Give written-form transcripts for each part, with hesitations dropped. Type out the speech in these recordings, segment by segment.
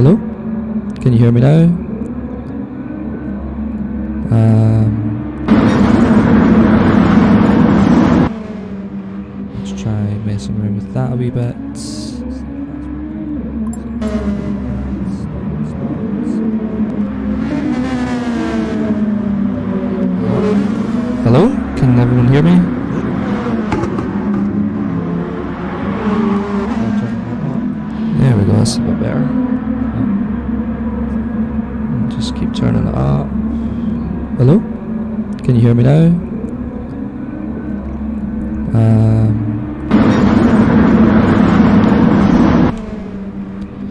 Hello? Can you hear me now? Let's try messing around with that a wee bit. Hello? Can everyone hear me? There we go, that's a bit better. Just keep turning it up. Hello? Can you hear me now?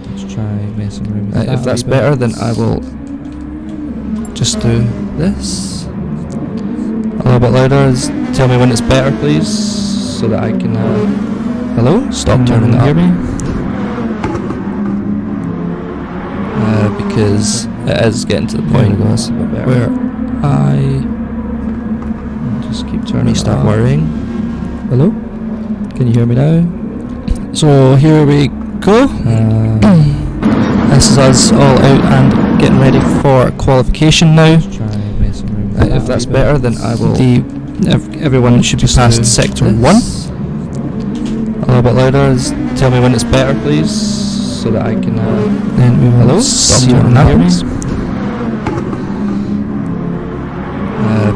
Let's try messing around with that. If that's better, then I will just do this. A little bit louder. Tell me when it's better, please, so that I can. Hello? Stop turning it up. Hear me? Because it is getting to the point where I just keep turning. Start worrying. Hello? Can you hear me now? So here we go. This is us all out and getting ready for qualification now. If that's better, then I will. Everyone should be past sector 1. A little bit louder. Tell me when it's better, please, so that I can. Then we will see what happens.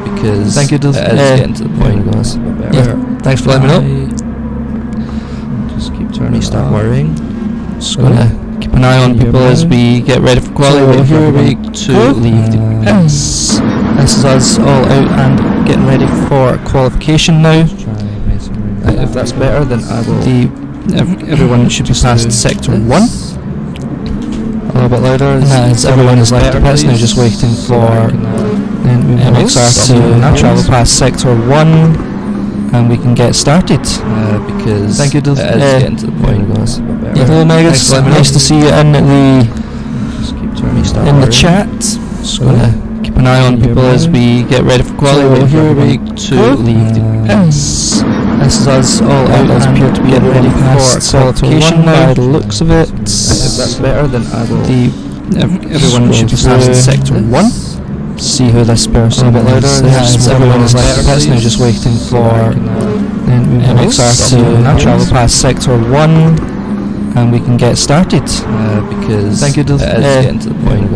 Because thank you. It is getting to the point. Thanks for letting me know. Just keep turning. Start worrying. Just gonna keep an eye on people as we get ready for qualification. So here we to leave the pits. This is us all out and getting ready for qualification now. If that's better, then I will. Everyone should be past sector 1. A little bit louder. Everyone is left the pits now, just waiting for MXR to travel past sector 1, and we can get started. Because thank you. It is getting to the point. Hello, Megas. Nice to see you in the chat. Just gonna keep an eye on people as we get ready for qualification. So here we to leave the pits. This is us all out and appear to be getting ready for qualification now. By the looks of it, if that's better, then I will. Everyone should be past sector 1. See who this person is. Everyone is left the pits now, just waiting for MXR to travel past sector 1, and we can get started. Because thank you. It is getting to the point.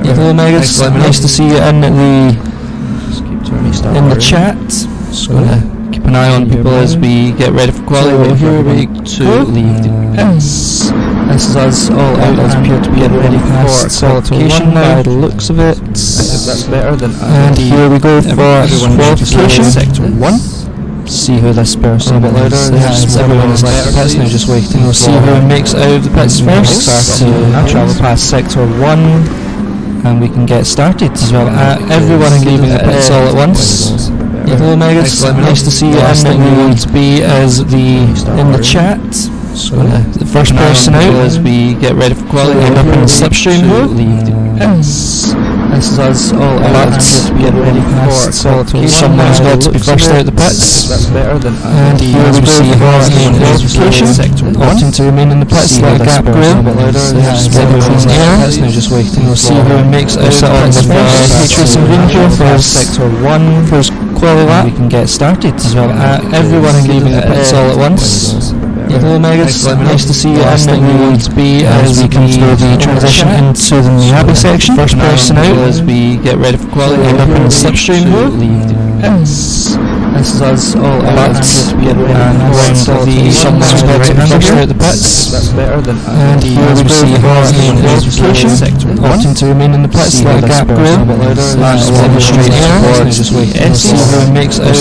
Hello, Megas. Nice to see you in the chat. Just gonna keep an eye on people as we get ready for qualification. So here we to leave the pits. This is us all out and appear to be getting ready for qualification now. By the looks of it, if that's better, then and here we go for qualification. Sector 1. See who this person is. Everyone is left the pits now, just waiting. We'll see who makes out of the pits first. To travel past sector 1, and we can get started. Everyone is leaving the pits all at once. Hello, Megas. Nice to see you. And we to be as in the chat. The first person out as we get ready for qualification. Up in the slipstream mode. This is us all out to be getting ready for qualification. Someone's got to be first out the pits. And here we see qualification. Opting to remain in the pits like gap grill. Everyone's there. Just waiting. We'll see who makes out of the H-Racing Ranger for sector 1 first quali lap. We can get started. Everyone is leaving the pits all at once. Hello, Megas. Nice to see you. And we to be as we come through the transition into the Miyabi section. First person out as we get ready for qualification. Up in the slipstream mode. This is us all out to be getting ready for someone's got to be first out the pits. And here we see qualification. Opting to remain in the pits like gap grill. Straight air. Just wait. See who makes out of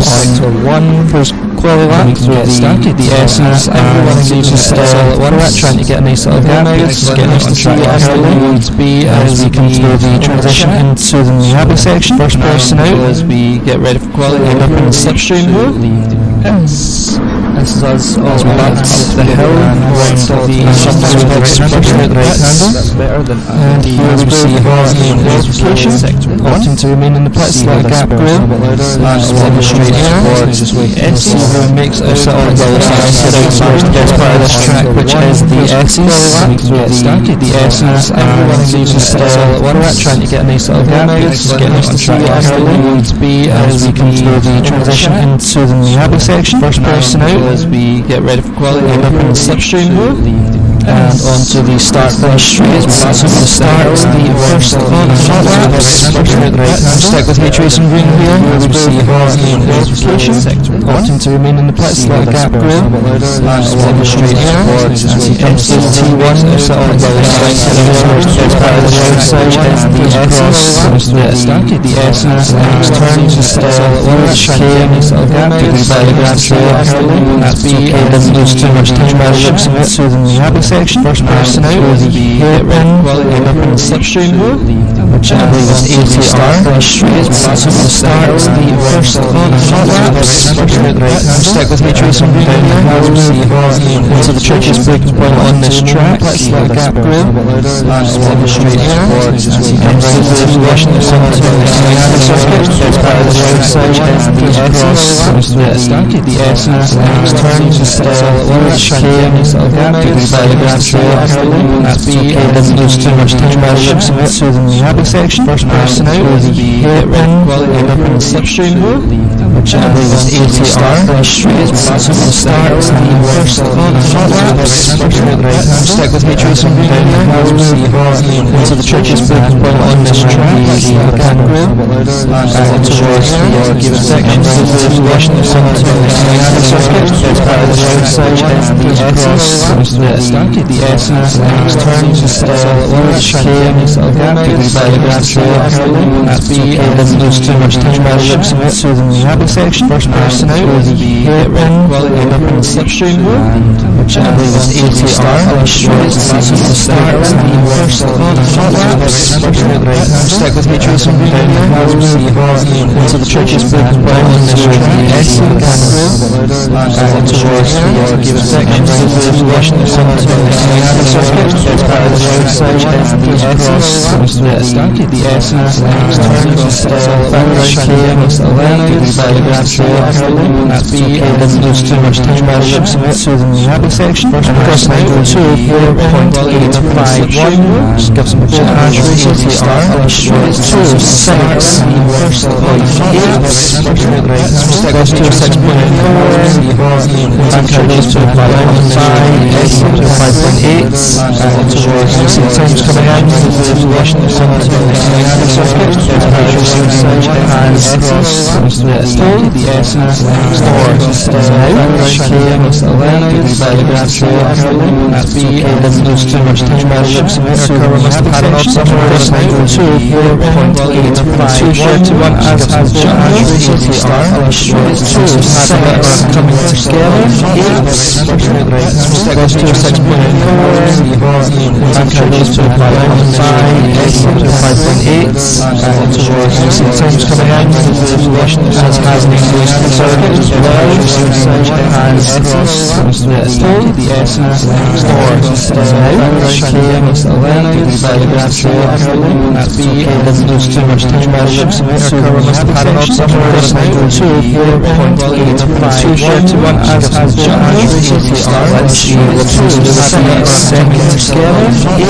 sector 1 first quali lap. We can get started. The S's, everyone is leaving the pits all at once, trying to get a nice little gap. Just getting us on track early to be as we come through the transition into the Miyabi section. First person out as we get ready for qualification. Up in the slipstream mode. This is us all back up the hill and round the right-hander, and here we see our Qualification, opting to remain in the pits like a gap grill, and along the straight air, see who makes us all well set out towards the best part of this track, which is the S's, the S's, and everyone leaves us all at once, trying to get a nice little gap, just getting us on track early, need to be as we come through the transition into the Miyabi section. First person out as we get ready for quality, up in the slipstream mode, and onto the start finish straight. So the start, the first hot laps, stick with H Racing Green here, as we see our Qualification, opting to remain in the pits like a gap grill, and along the straight air, as he comes to the T1, so all the best part of the outside is the S's, the S's, and turns all at once, trying to get a nice little gap, to be by the grab trail early, that's okay, doesn't lose too much time by ships of it, so the Miyabi section, first person out will be hairpin, up in the slipstream mode, which I believe is AOR, straight, so the start, the first hot laps, stick with H Racing Green here, as we see into the church's breaking point on this track, like a gap grill, and along the straight air, as he comes to the position of some of the Miyabi circuit, as part of the outside is the S's, the S's, and turns all at once, trying to get a nice little gap, to be by the grab trail early, that's okay, doesn't lose too much time by ships of it, so the Miyabi section, first person out will be hairpin, up in the slipstream mode, which I believe is AOR, straight, so the start, the first hot laps, stick with H Racing Green here, as we see into the church's breaking point on this track, like a gap grill, and towards the section to the position of some of the Miyabi circuit, as part of the outside is the S's, the S's, and turns all at once, trying to get a nice little gap, to be by the grab trail early, that's okay, doesn't lose too much time by ships of it, so the Miyabi section, first person out will be hairpin, up in the slipstream mode, which I believe is AOR, straight, so the start, the first hot laps, stick with H Racing Green here, as we see into the church's breaking point on this track, and towards the section to the position of some of the Miyabi circuit, as part of the outside is the S's, the S's, and turns all at once, trying to get a nice little gap, to be by the grab trail early, that's okay, doesn't lose too much time by ships of it, so the Miyabi section, first person out will 204.851, just gives them a bit of hash racing, AOR, straight, 206, first stick goes to 6.4, and goes to 5.5, 5.8, and towards the times coming in, the position of some of the Miyabi circuit, and the S's, by the grab trail early, that's okay, doesn't lose too much time by ships of it, so we must have had an option for this night, 204.851, as has been AOR, straight, 2 coming together, 8, goes to 6.4, and goes to 5.5, 5.8, and towards the times coming in, as has been increased the circuit as well, and the S's, by the grab trail early, that's okay, doesn't lose too much time by ships of it, so we must have had an option for this night, 204.851, as has been AOR, let's see what seems to have second together, 8,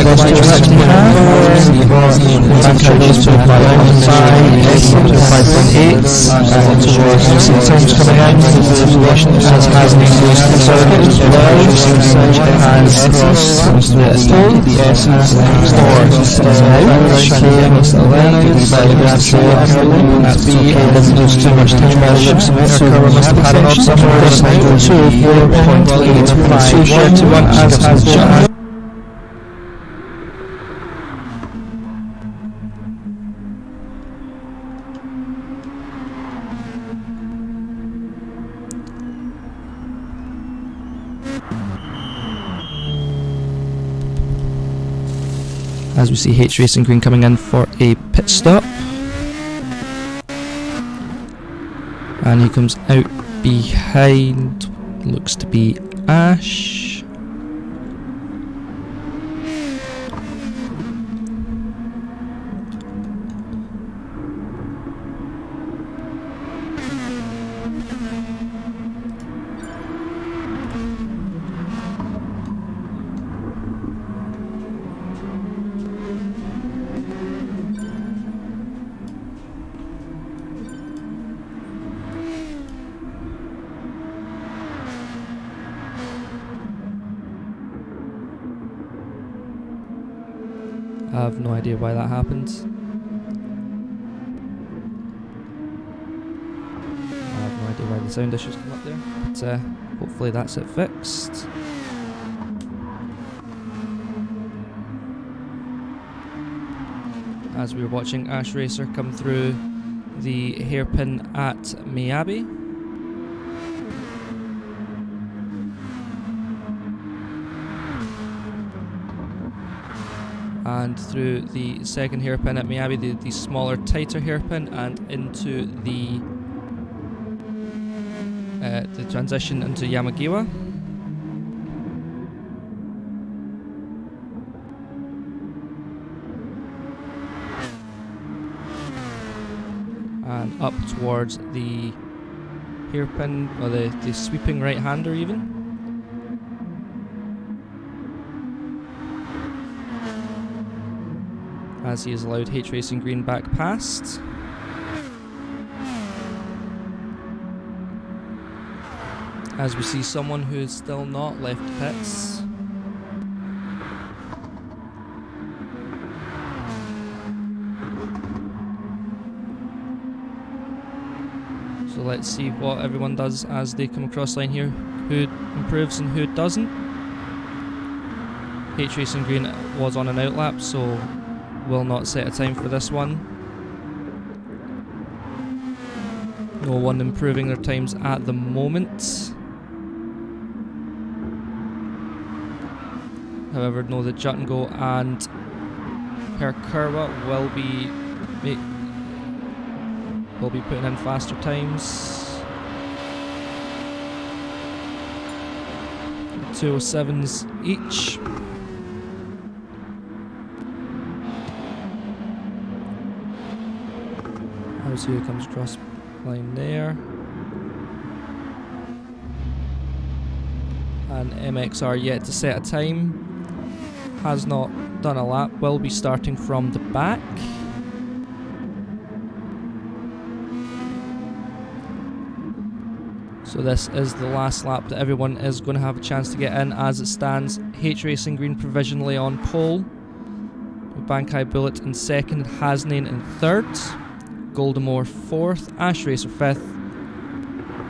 goes to 6.5, and goes to 5.5, 5.8, and towards the times coming in, as has been increased the circuit as well, and the S's, by the grab trail early, that's okay, doesn't lose too much time by ships of it, so we must have had an option for this night, 204.851, as has been as we see H Racing Green coming in for a pit stop, and he comes out behind looks to be Ash. I have no idea why that happened. I have no idea why the sound issues come up there, but hopefully that's it fixed. As we were watching Ash Racer come through the hairpin at Miyabi. And through the second hairpin at Miyabi, the smaller, tighter hairpin, and into the transition into Yamagiwa. And up towards the hairpin, or the sweeping right-hander even. As he has allowed H Racing Green back past. As we see someone who is still not left pits. So let's see what everyone does as they come across line here. Who improves and who doesn't. H Racing Green was on an outlap, so will not set a time for this one. No one improving their times at the moment. However, know that Juttengo and Perkurwa will be putting in faster times. 207s each. See who comes across line there. And MXR yet to set a time. Has not done a lap. Will be starting from the back. So this is the last lap that everyone is going to have a chance to get in. As it stands, H Racing Green provisionally on pole. Bankai Bullet in second. Hasnain in third. Goldemore 4th, Ash Racer 5th,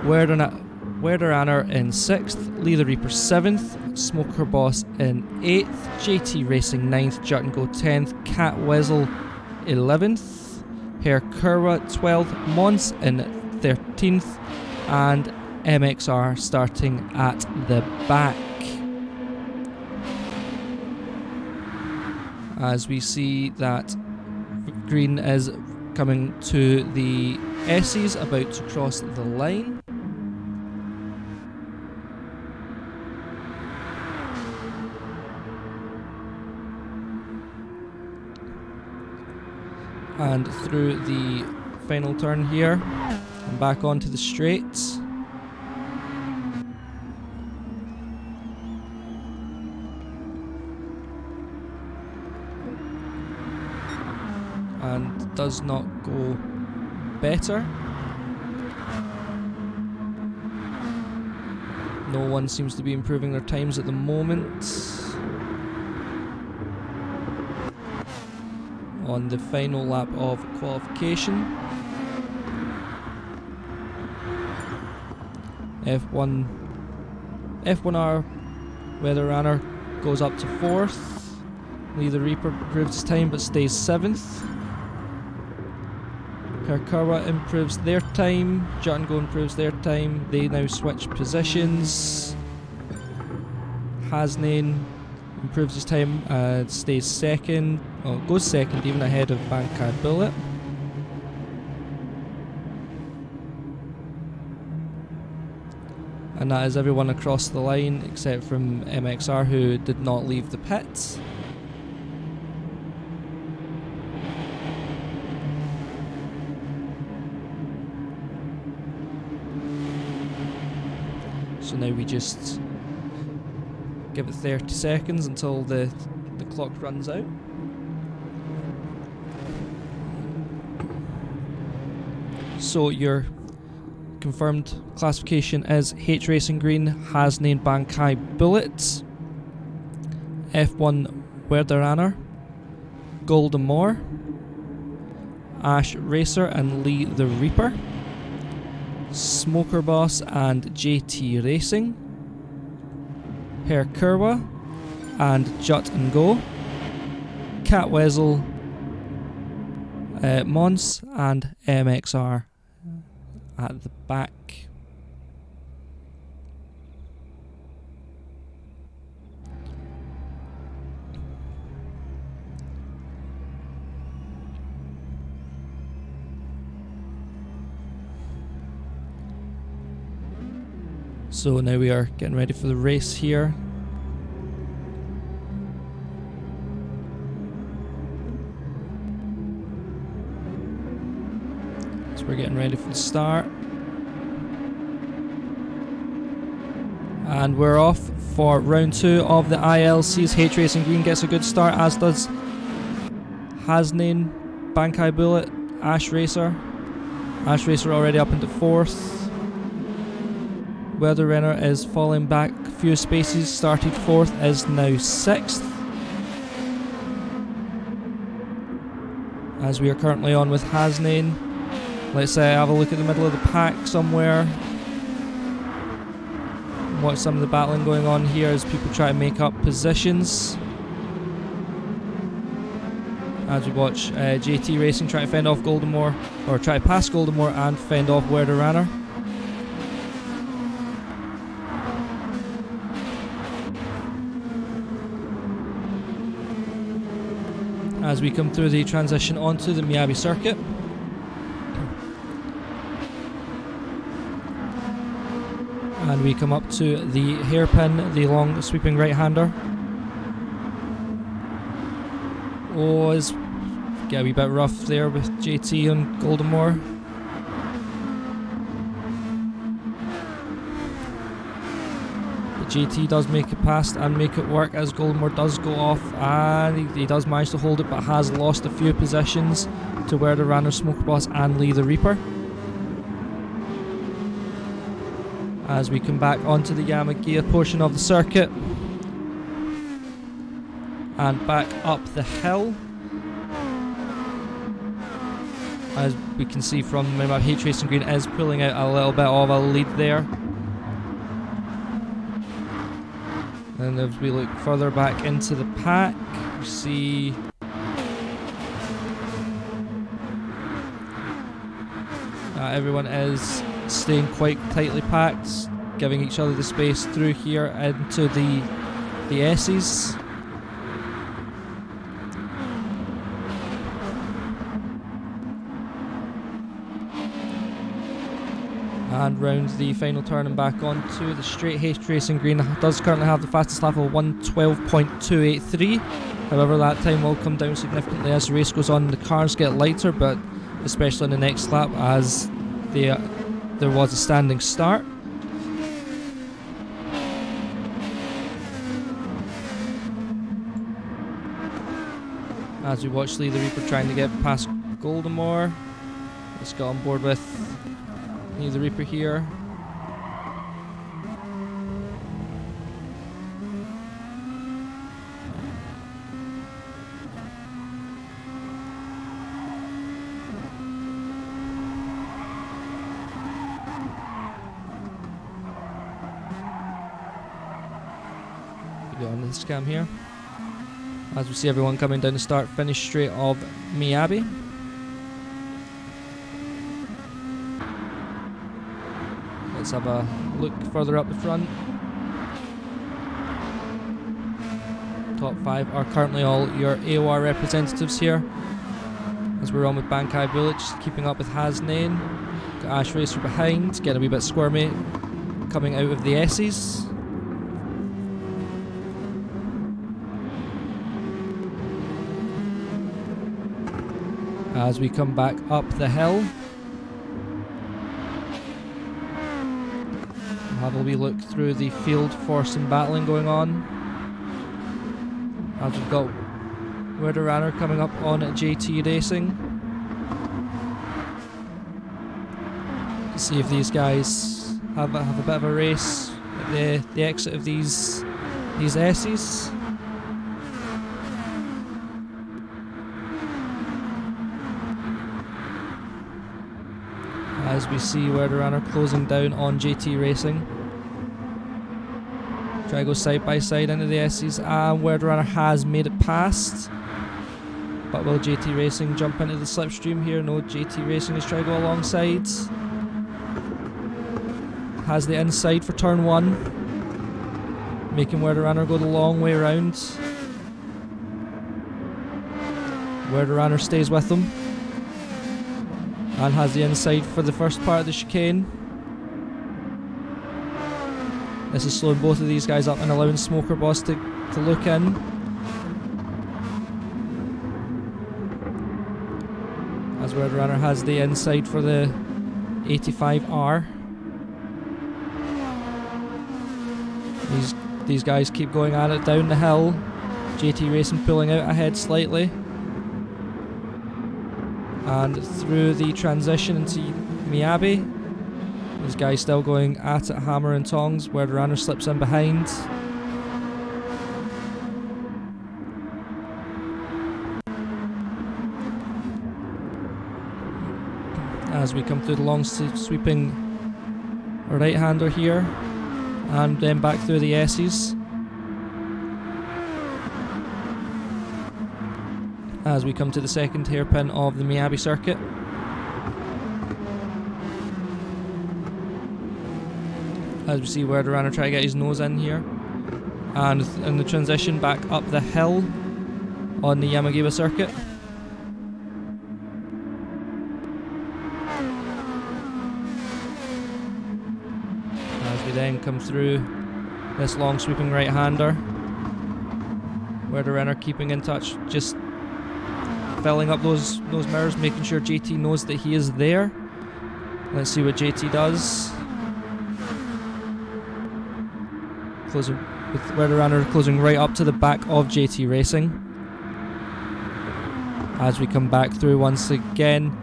Werder Anner in 6th, Lee the Reaper 7th, Smoker Boss in 8th, JT Racing 9th, Juttengo 10th, Cat Weasel 11th, Herr Kurwa 12th, Mons in 13th, and MXR starting at the back. As we see that Green is coming to the S's, about to cross the line. And through the final turn here, and back onto the straights. And does not go better. No one seems to be improving their times at the moment. On the final lap of qualification. F1R Weather Runner goes up to 4th. Lee the Reaper improves his time but stays 7th. Perkurwa improves their time, Juttengo improves their time, they now switch positions. Hasnain improves his time, stays second, goes second even ahead of Bankai Bullet. And that is everyone across the line except from MXR, who did not leave the pits. So now we just give it 30 seconds until the clock runs out. So your confirmed classification is H Racing Green, Hasnain Bankai Bullet, F1 Werderaner, Golden Moor, Ash Racer and Lee the Reaper, Smoker Boss and JT Racing, Herr Kerwa and Jut and Go, Cat Weasel, Mons and MXR at the back. So now we are getting ready for the race here. So we're getting ready for the start. And we're off for round 2 of the ILCs. H Racing Green gets a good start, as does Hasnain Bankai Bullet, Ash Racer. Ash Racer already up into 4th. Werderaner is falling back a few spaces, started 4th, is now 6th. As we are currently on with Hasnain. Let's have a look at the middle of the pack somewhere. Watch some of the battling going on here as people try to make up positions. As we watch JT Racing try to fend off Golden Moor, or try to pass Golden Moor and fend off Werderaner. As we come through the transition onto the Miyabi circuit. And we come up to the hairpin, the long sweeping right-hander. Oh, it's get a wee bit rough there with JT and Golden Moor. But JT does make it past and make it work as Golden Moor does go off, and he does manage to hold it, but has lost a few positions to Werderaner, Smoker Boss and Lee the Reaper. As we come back onto the Yamagiya portion of the circuit and back up the hill, as we can see from the map, H Racing Green is pulling out a little bit of a lead there. And as we look further back into the pack, we see everyone is staying quite tightly packed, giving each other the space through here into the S's. And round the final turn and back onto the straight. H Racing Green does currently have the fastest lap of 1:12.283. However, that time will come down significantly as the race goes on. The cars get lighter, but especially in the next lap, as there was a standing start. As we watch Lee the Reaper trying to get past Golden Moor. Let's get on board with Lee the Reaper here. On this cam here, as we see everyone coming down the start finish straight of Miyabi. Let's have a look further up the front. Top 5 are currently all your AOR representatives here, as we're on with Bankai Bullet, just keeping up with Hasnain. Got Ash Racer behind, getting a wee bit squirmy. coming out of the S's. As we come back up the hill, we'll have a wee look through the field for some battling going on. As we've got Werder coming up on JT Racing. See if these guys have a bit of a race at the exit of these S's. As we see Werder closing down on JT Racing. Try to go side by side into the S's, and Werder has made it past. But will JT Racing jump into the slipstream here? No, JT Racing is trying to go alongside. Has the inside for turn 1, making Werder go the long way around. Werder stays with them and has the inside for the first part of the chicane. This is slowing both of these guys up and allowing Smoker Boss to look in. As Werder has the inside for the 85R. These guys keep going at it down the hill. JT Racing pulling out ahead slightly. And through the transition into Miyabi, these guys still going at it hammer and tongs. Werder slips in behind. As we come through the long sweeping right-hander here, and then back through the S's. As we come to the second hairpin of the Miyabi circuit. As we see Werder try to get his nose in here. And in the transition back up the hill on the Yamagiwa circuit. As we then come through this long sweeping right-hander. Werder keeping in touch, just filling up those mirrors, making sure JT knows that he is there. Let's see what JT does. Closing with Werder closing right up to the back of JT Racing. As we come back through once again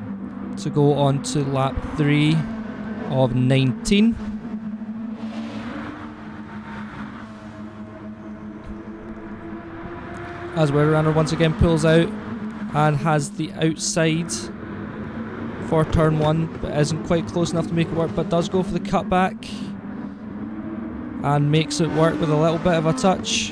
to go on to lap 3 of 19. As Werder once again pulls out and has the outside for turn 1, but isn't quite close enough to make it work, but does go for the cutback and makes it work with a little bit of a touch.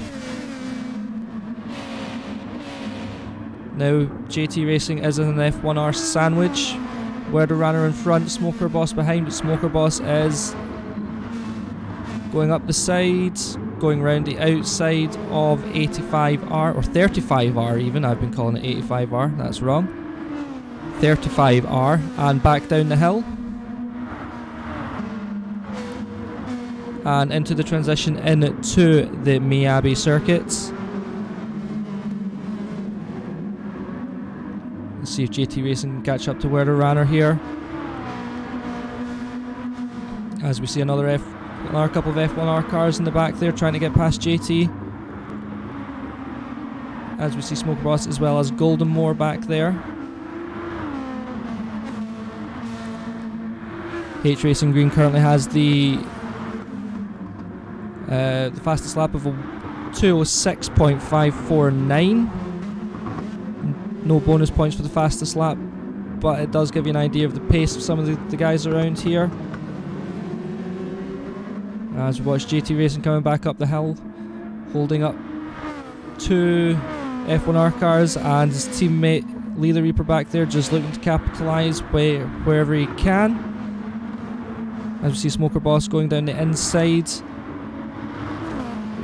Now JT Racing is in an F1R sandwich. Werder in front, Smoker Boss behind, but Smoker Boss is going up the side, going round the outside of 85R, or 35R even, I've been calling it 85R, that's wrong. 35R, and back down the hill. And into the transition into the Miyabi circuits. Let's see if JT Racing can catch up to Werder here. As we see another couple of F1R cars in the back there trying to get past JT. As we see Smoker Boss as well as Golden Moore back there. H Racing Green currently has the fastest lap of a 2:06.549. No bonus points for the fastest lap, but it does give you an idea of the pace of some of the guys around here. As we watch JT Racing coming back up the hill, holding up 2 F1R cars, and his teammate Lee the Reaper back there just looking to capitalise wherever he can. As we see Smoker Boss going down the inside.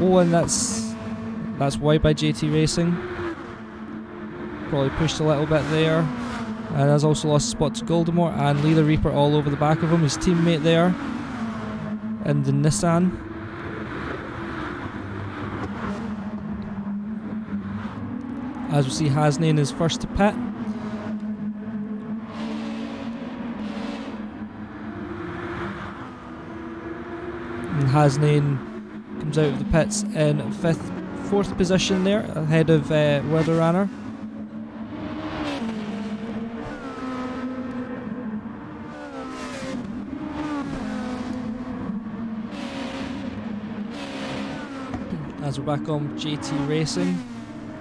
Oh, and that's wide by JT Racing. Probably pushed a little bit there. And has also lost a spot to Goldemore, and Lee the Reaper all over the back of him, his teammate there. in the Nissan. As we see, Hasnain is first to pit. And Hasnain comes out of the pits in 4th position there, ahead of Werder. As we're back on JT Racing,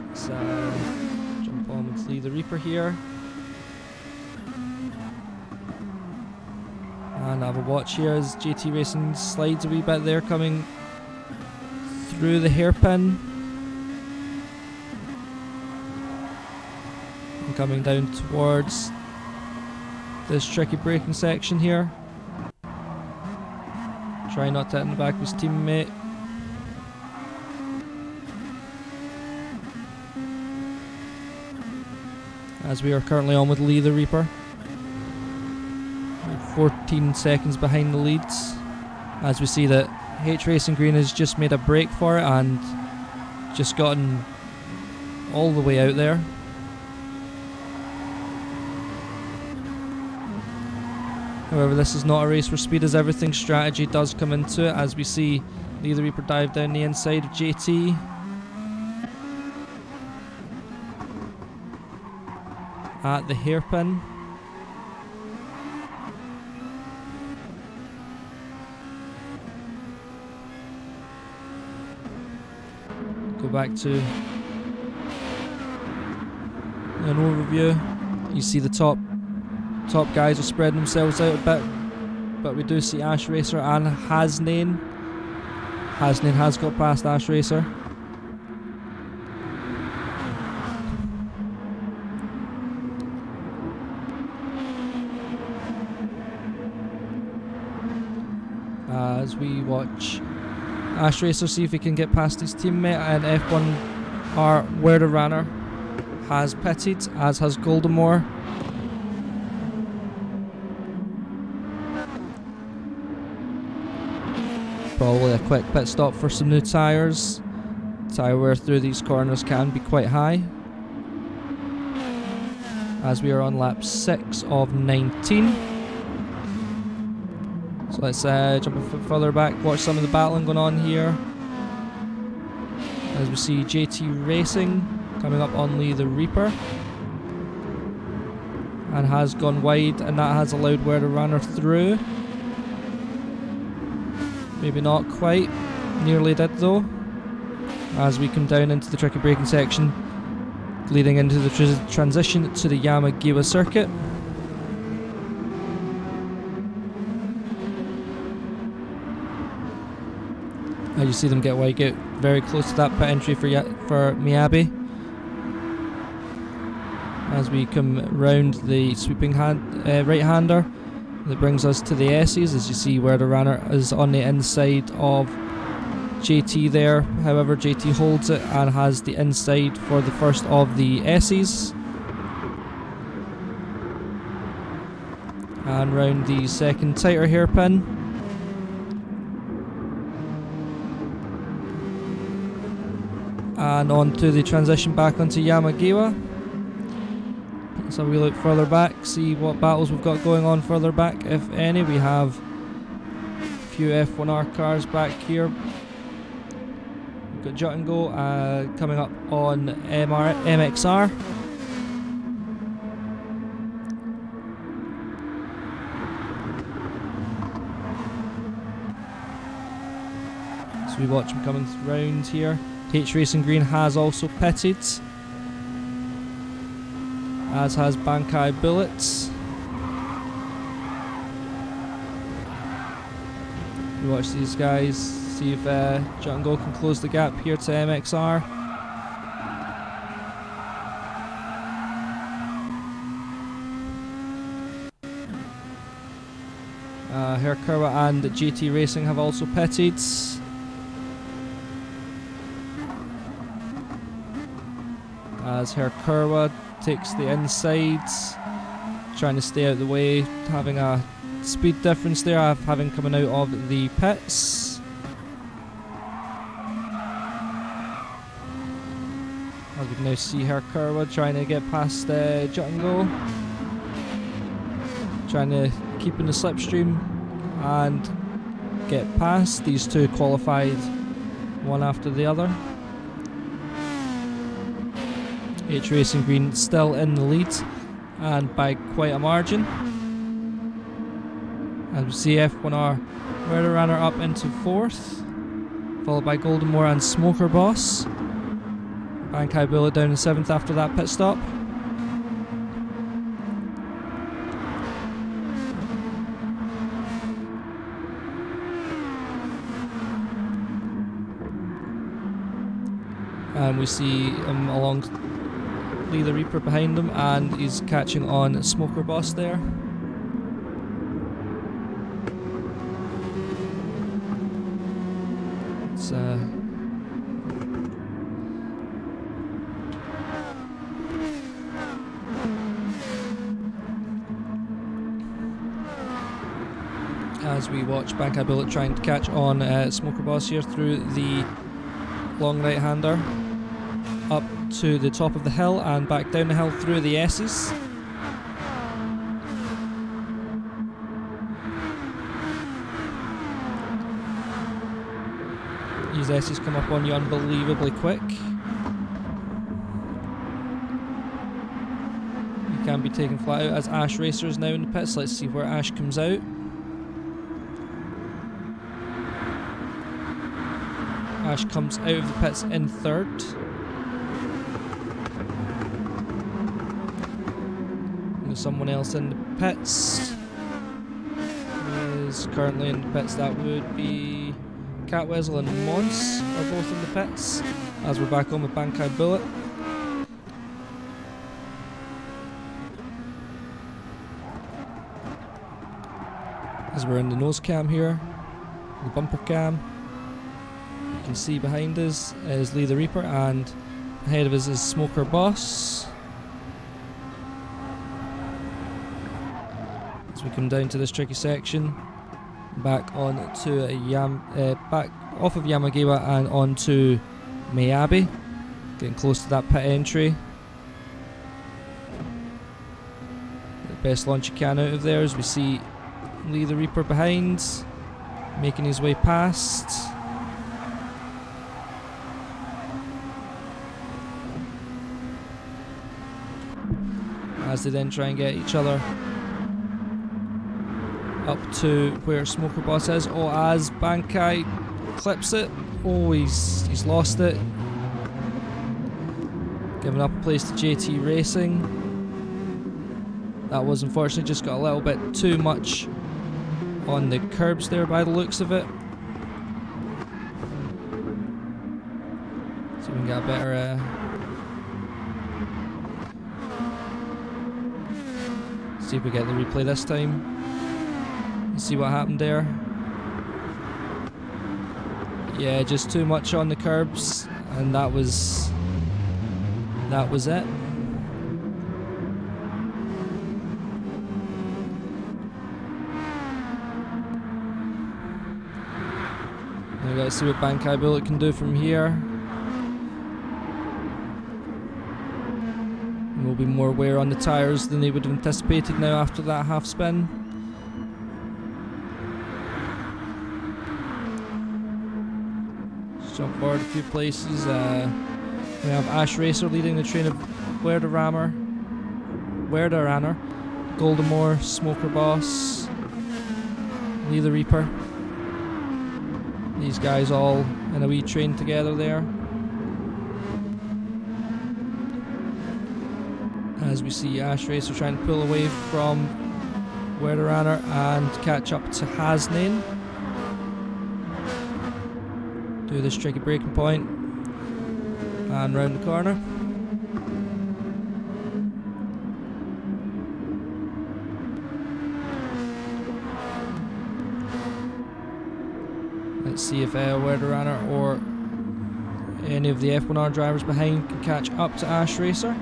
let's jump on and see the Reaper here. And have a watch here as JT Racing slides a wee bit there, coming through the hairpin. And coming down towards this tricky braking section here. Try not to hit in the back of his teammate. As we are currently on with Lee the Reaper. 14 seconds behind the leads. As we see that H Racing Green has just made a break for it and just gotten all the way out there. However, this is not a race for speed, as everything strategy does come into it, as we see Lee the Reaper dive down the inside of JT. At the hairpin. Go back to an overview. You see the top guys are spreading themselves out a bit, but we do see Ash Racer and Hasnain. Hasnain has got past Ash Racer. As we watch Ash Racer see if he can get past his teammate, and F1R Werder has pitted, as has Goldemore. Probably a quick pit stop for some new tyres. Tyre wear through these corners can be quite high. As we are on lap 6 of 19. So let's jump a foot further back, watch some of the battling going on here. As we see JT Racing coming up on Lee the Reaper. And has gone wide, and that has allowed Werder through. Maybe not quite, nearly did though. As we come down into the tricky braking section, leading into the transition to the Yamagiwa circuit. As you see them get wide, get very close to that pit entry for Miyabi. As we come round the sweeping right-hander, that brings us to the S's. As you see where the runner is on the inside of JT there. However, JT holds it and has the inside for the first of the S's. And round the second tighter hairpin. And on to the transition back onto Yamagiwa. Let's have a wee look further back, see what battles we've got going on further back, if any. We have a few F1R cars back here. We've got Jut and Go coming up on MXR. So we watch them coming round here. H Racing Green has also pitted, as has Bankai Bullets. We watch these guys, see if Jut and Go can close the gap here to MXR. Herkurwa and GT Racing have also pitted. As Herkurwa takes the insides, trying to stay out of the way, having a speed difference there of having coming out of the pits. As we can now see her Kerwood trying to get past Juttengo, trying to keep in the slipstream and get past. These two qualified one after the other. H Racing Green still in the lead and by quite a margin. And we see F1R Murder Runner up into 4th, followed by Goldenmore and Smoker Boss. Bankai Bullet down in 7th after that pit stop. And we see him along Lee the Reaper behind him, and he's catching on Smoker Boss there. It's as we watch Bankai Bullet trying to catch on Smoker Boss here through the long right hander up to the top of the hill and back down the hill through the S's. These S's come up on you unbelievably quick. You can be taken flat out as Ash Racer is now in the pits. Let's see where Ash comes out. Ash comes out of the pits in 3rd. There's someone else in the pits. Is currently in the pits. That would be Catweasel and Mons are both in the pits. As we're back on with Bankai Bullet. As we're in the nose cam here, the bumper cam. You can see behind us is Lee the Reaper, and ahead of us is Smoker Boss. As we come down to this tricky section, back on to back off of Yamagiwa and onto Miyabi, getting close to that pit entry. The best launch you can out of there as we see Lee the Reaper behind, making his way past. As they then try and get each other up to where Smoker Boss is. Oh, as Bankai clips it. Oh, he's lost it. Giving up a place to JT Racing. That was unfortunately just got a little bit too much on the curbs there by the looks of it. So we can get a better see if we get the replay this time. See what happened there. Yeah, just too much on the curbs, and that was it. Now we gotta see what Bankai Bullet can do from here. And we'll be more wear on the tyres than they would have anticipated now after that half spin. Jump forward a few places. We have Ash Racer leading the train of Werder Runner, Goldenmore, Smoker Boss, Lee the Reaper. These guys all in a wee train together there. As we see Ash Racer trying to pull away from Werder Runner and catch up to Hasnain. Do this tricky braking point and round the corner. Let's see if Werder Runner or any of the F1R drivers behind can catch up to Ash Racer.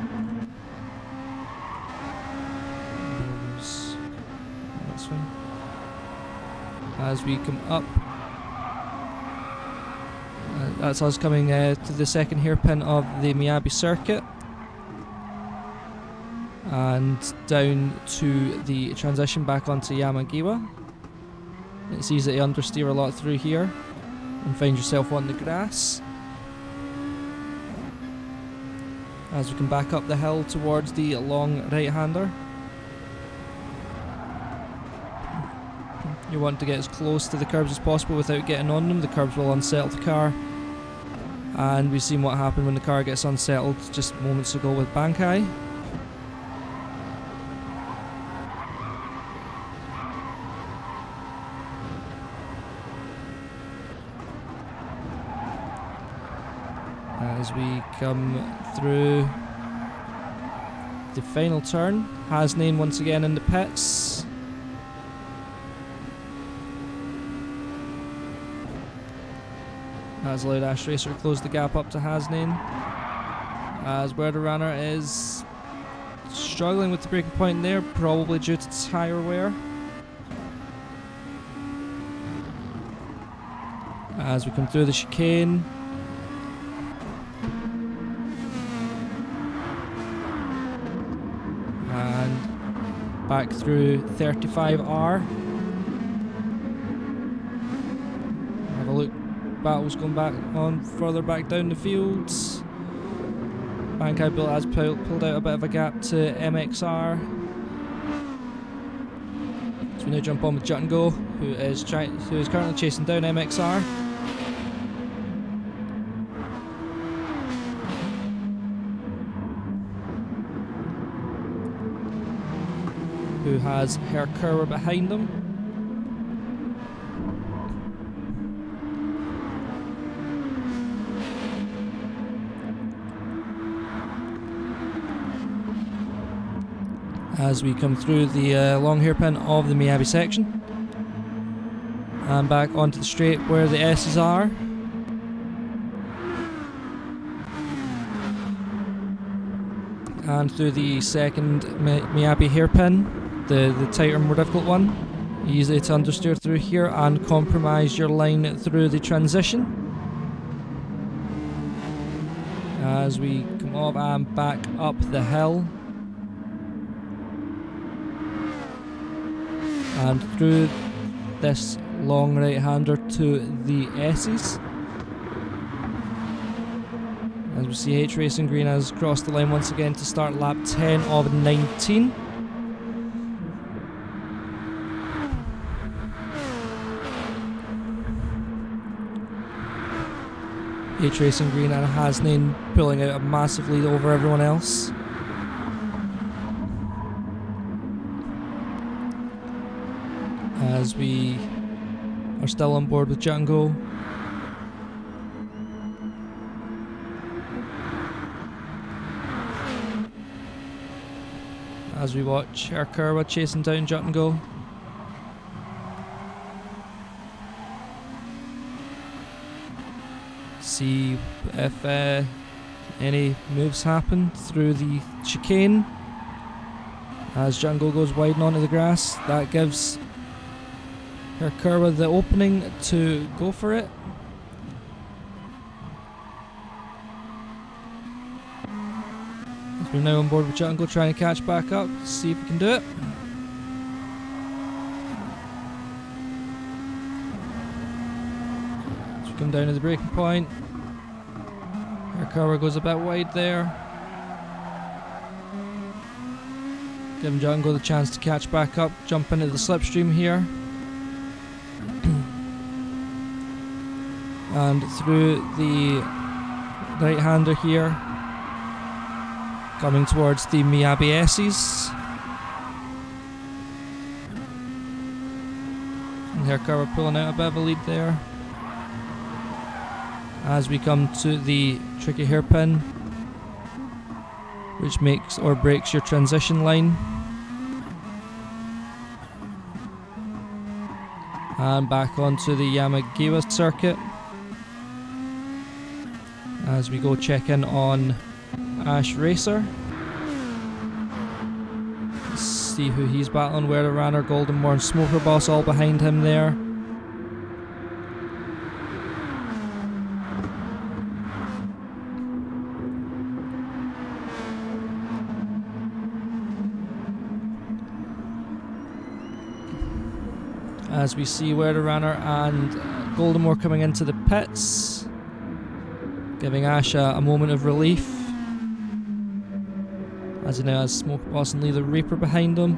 This one. as we come up. That's us coming to the second hairpin of the Miyabi circuit. And down to the transition back onto Yamagiwa. It's easy to understeer a lot through here and find yourself on the grass. As we come back up the hill towards the long right-hander. You want to get as close to the curbs as possible without getting on them. The curbs will unsettle the car. And we've seen what happened when the car gets unsettled just moments ago with Bankai. As we come through the final turn, Hasnain once again in the pits. Has allowed Ash Racer to close the gap up to Hasnain. As Runner is struggling with the braking point there, probably due to tyre wear. As we come through the chicane. And back through 35R. Have a look. Battles going back on further back down the fields. Bankai Built has pulled out a bit of a gap to MXR. So we now jump on with Jut and Go, who is currently chasing down MXR. Who has Herr Kerber behind them. As we come through the long hairpin of the Miyabi section and back onto the straight where the S's are. And through the second Miyabi hairpin, the tighter, more difficult one. Easy to understeer through here and compromise your line through the transition. As we come up and back up the hill. And through this long right-hander to the S's. As we see H Racing Green has crossed the line once again to start lap 10 of 19. H Racing Green and Hasnain pulling out a massive lead over everyone else. As we are still on board with Django. As we watch Herr Kerber chasing down Jut and Go. See if any moves happen through the chicane. As Jut and Go goes wide and onto the grass, that gives Herr Kerber the opening to go for it. As we're now on board with Jut and Go trying to catch back up, see if we can do it. As we come down to the braking point, Herr Kerber goes a bit wide there. Giving Jut and Go the chance to catch back up, jump into the slipstream here. And through the right-hander here, coming towards the Miyabi S's. And Herr Kerber pulling out a bit of a lead there. As we come to the tricky hairpin, which makes or breaks your transition line. And back onto the Yamagiwa circuit. As we go check in on Ash Racer. See who he's battling, Runner, Golden Morn, Smoker Boss all behind him there. As we see Werder and Goldemore coming into the pits, giving Ash a moment of relief, as he now has Smoker Boss and Lee the Reaper behind him.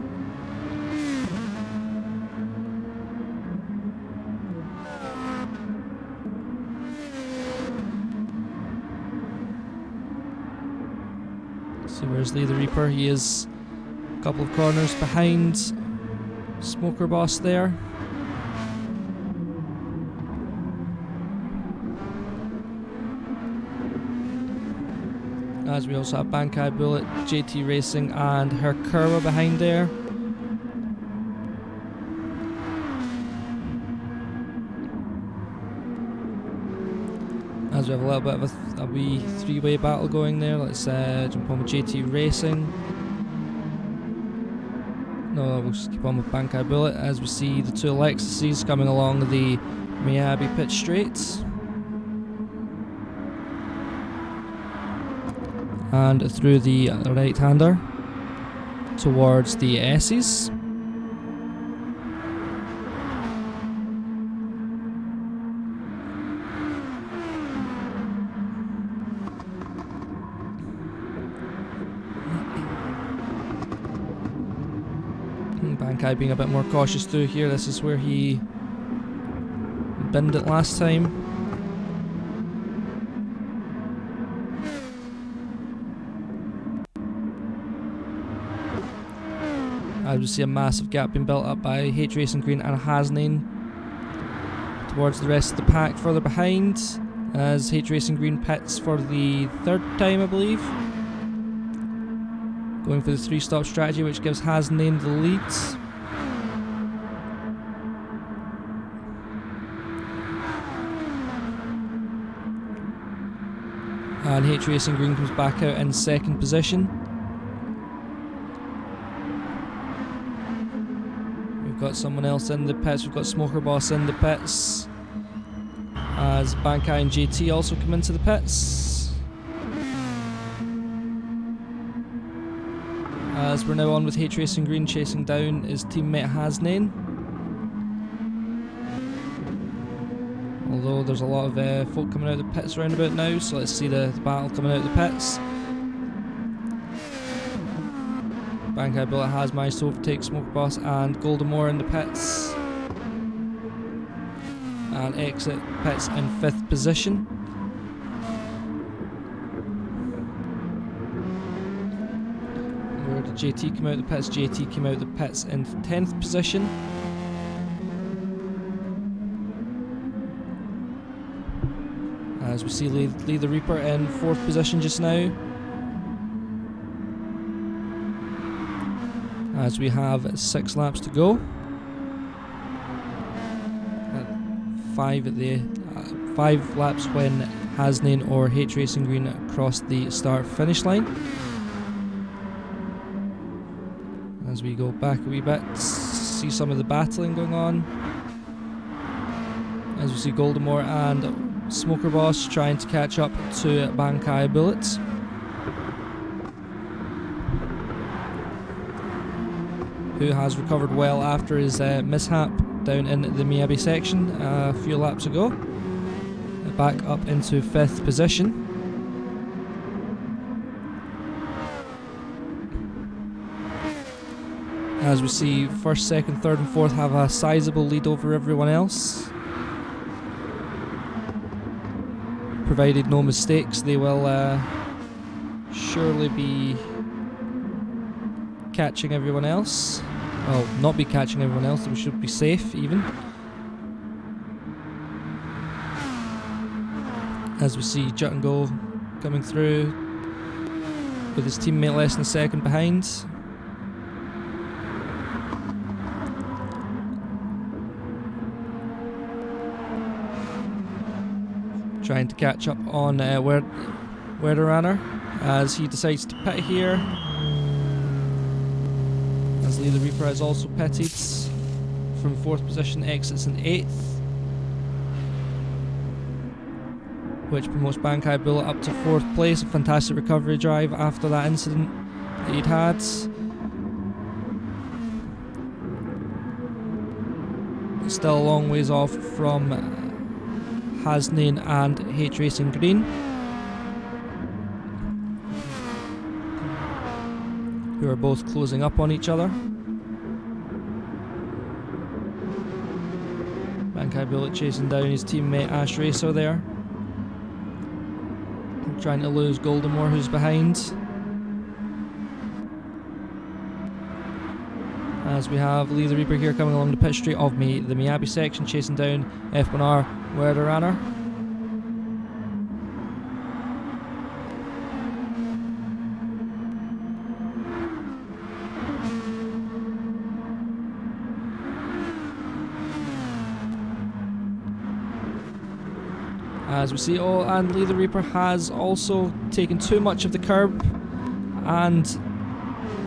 So where's Lee the Reaper? He is a couple of corners behind Smoker Boss there. As we also have Bankai Bullet, JT Racing and Herkurwa behind there. As we have a little bit of a wee three-way battle going there. Let's jump on with JT Racing. No, we'll just keep on with Bankai Bullet as we see the two Alexis's coming along the Miyabi pit straight. And through the right-hander towards the S's. Bankai being a bit more cautious through here. This is where he binned it last time. As we see a massive gap being built up by H Racing Green and Hasnain towards the rest of the pack further behind, as H Racing Green pits for the third time, I believe. Going for the three-stop strategy, which gives Hasnain the lead. And H Racing Green comes back out in second position. We've got someone else in the pits. We've got Smoker Boss in the pits, as Bankai and JT also come into the pits. As we're now on with H Racing Green chasing down his teammate Hasnain. Although there's a lot of folk coming out of the pits around about now, so let's see the battle coming out of the pits. Bankai Bullet has managed to overtake Smoker Boss and Goldemore in the pits, and exit pits in 5th position. Where did JT come out of the pits? JT came out of the pits in 10th position. As we see Lee the Reaper in 4th position just now. As we have 6 laps to go. 5 laps when Hasnain or H Racing Green cross the start-finish line. As we go back a wee bit, see some of the battling going on. As we see Goldemore and Smoker Boss trying to catch up to Bankai Bullet. Who has recovered well after his mishap down in the Miyabi section a few laps ago. Back up into 5th position. As we see 1st, 2nd, 3rd and 4th have a sizable lead over everyone else. Provided no mistakes, they will surely be catching everyone else. Well, not be catching everyone else, we should be safe even. As we see Jut and Go coming through with his teammate less than a second behind. Trying to catch up on Werder as he decides to pit here. As Lee the Reaper has also pitted from 4th position, exits in 8th, which promotes Bankai Bullet up to 4th place. A fantastic recovery drive after that incident that he'd had. still a long ways off from Hasnain and H Racing Green, who are both closing up on each other. Bankai Bullet chasing down his teammate Ash Racer there, trying to lose Goldemore, who's behind. As we have Lee the Reaper here coming along the pit straight of the Miyabi section, chasing down F1R Werder. As we see, and Lee the Reaper has also taken too much of the curb and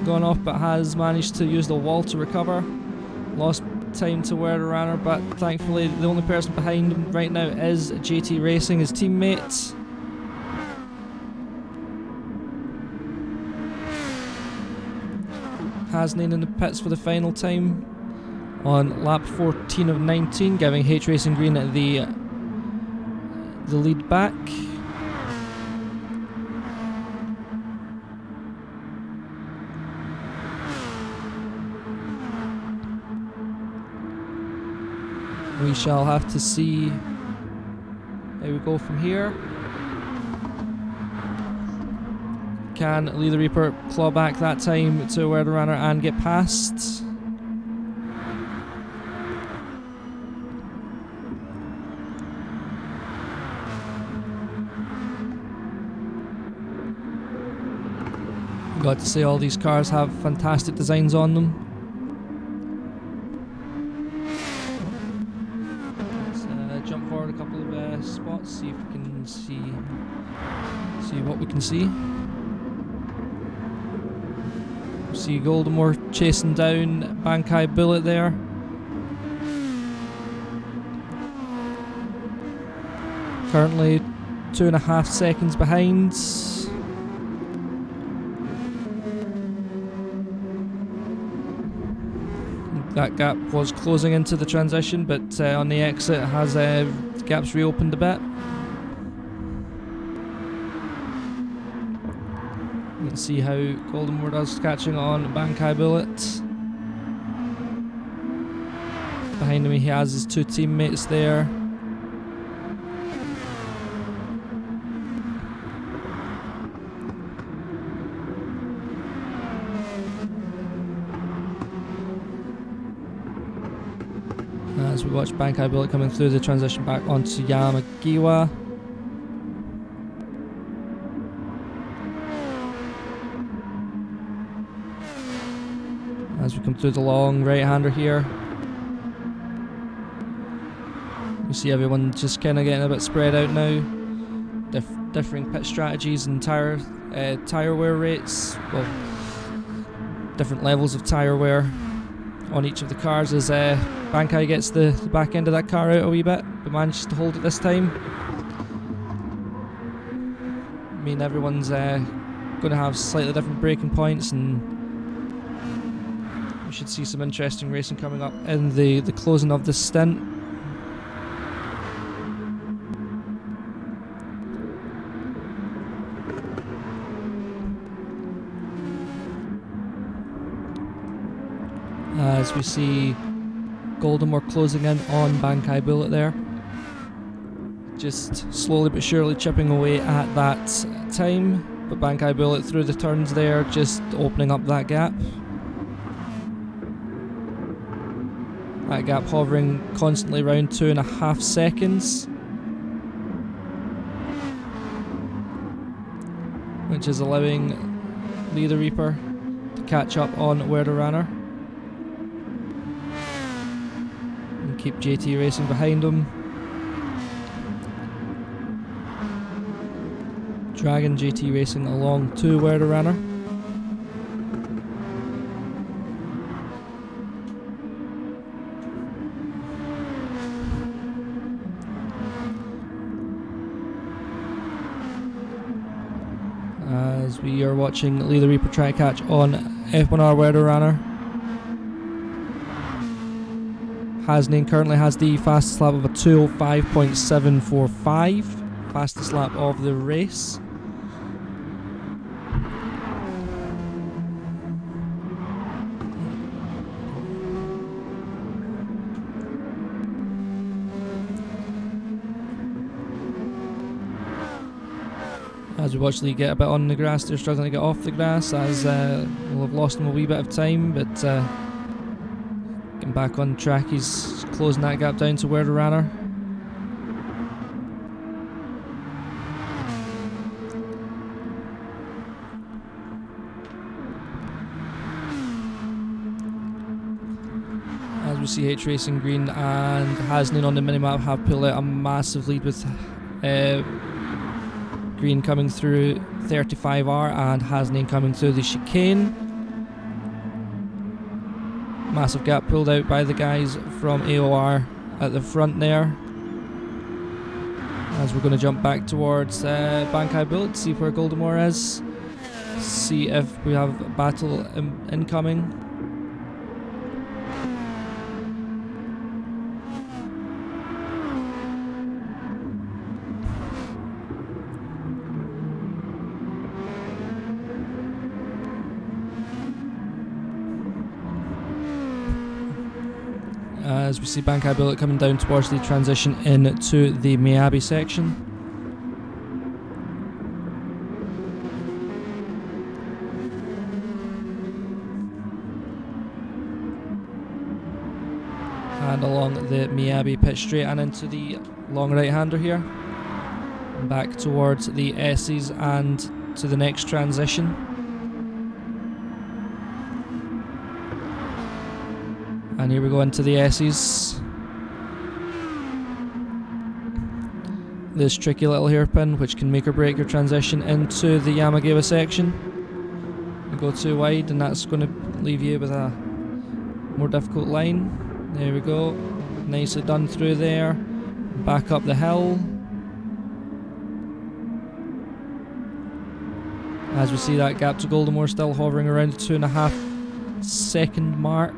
gone off, but has managed to use the wall to recover. Lost time to Werder, but thankfully the only person behind him right now is JT Racing, his teammate. Hasnain in the pits for the final time on lap 14 of 19, giving H Racing Green the lead back. We shall have to see how we go from here. Can Lee the Reaper claw back that time to Werder and get past? Got to say, all these cars have fantastic designs on them. Let's jump forward a couple of spots, see if we can see what we can see. See Goldemore chasing down Bankai Bullet there. Currently 2.5 seconds behind. That gap was closing into the transition, but on the exit has gaps reopened a bit. Let's see how Goldemore does catching on Bankai Bullet. Behind him he has his two teammates there. As we watch Bankai Bullet coming through the transition back onto Yamagiwa. As we come through the long right-hander here, you see everyone just kind of getting a bit spread out now. Differing pit strategies and tire wear rates. Well, different levels of tire wear on each of the cars as Bankai gets the back end of that car out a wee bit, but manages to hold it this time. I mean, everyone's going to have slightly different braking points, and we should see some interesting racing coming up in the closing of this stint. As we see Goldemore closing in on Bankai Bullet there. Just slowly but surely chipping away at that time, but Bankai Bullet through the turns there, just opening up that gap. That gap hovering constantly around 2.5 seconds, which is allowing Lee the Reaper to catch up on Werder and keep JT Racing behind him. Dragging JT Racing along to Werder as we are watching Lee the Reaper try to catch on F1R Werder Hasnain currently has the fastest lap of a 2:05.745, fastest lap of the race. As we watch Lee get a bit on the grass, they're struggling to get off the grass, as we'll have lost him a wee bit of time, but getting back on track, he's closing that gap down to where the runner. As we see H Racing Green and Hasnain on the minimap have pulled out a massive lead, with Green coming through 35R and Hasnain coming through the chicane. Massive gap pulled out by the guys from AOR at the front there. As we're going to jump back towards Bankai Bullet, see where Goldemore is, see if we have a battle incoming. As we see Bankai Bullet coming down towards the transition into the Miyabi section. And along the Miyabi pit straight and into the long right hander here. Back towards the S's and to the next transition. And here we go into the S's. This tricky little hairpin which can make or break your transition into the Yamagawa section. You go too wide and that's going to leave you with a more difficult line. There we go. Nicely done through there. Back up the hill. As we see that gap to Goldemore still hovering around the 2.5 second mark.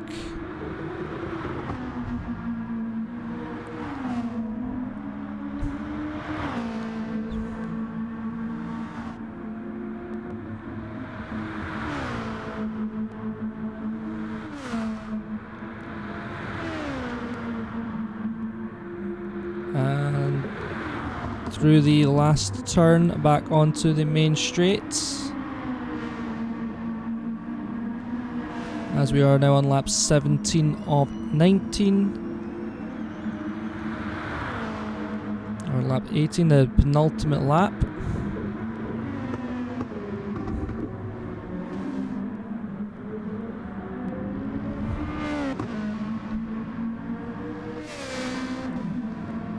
And through the last turn back onto the main straight, as we are now on lap 17 of 19, or lap 18, the penultimate lap.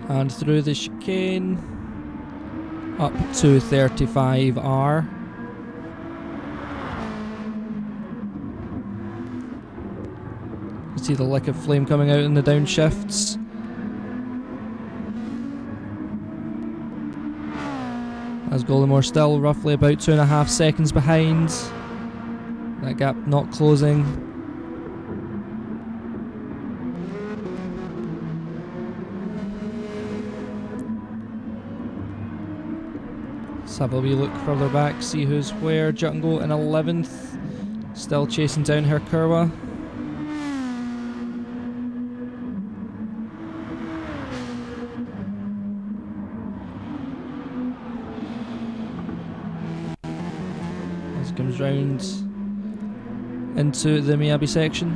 And through the chicane up to 35R. You see the lick of flame coming out in the downshifts. As Goldemore still roughly about 2.5 seconds behind. That gap not closing. Let's have a wee look further back, see who's where. Juttengo in 11th, still chasing down Herkurwa. As it comes round into the Miyabi section.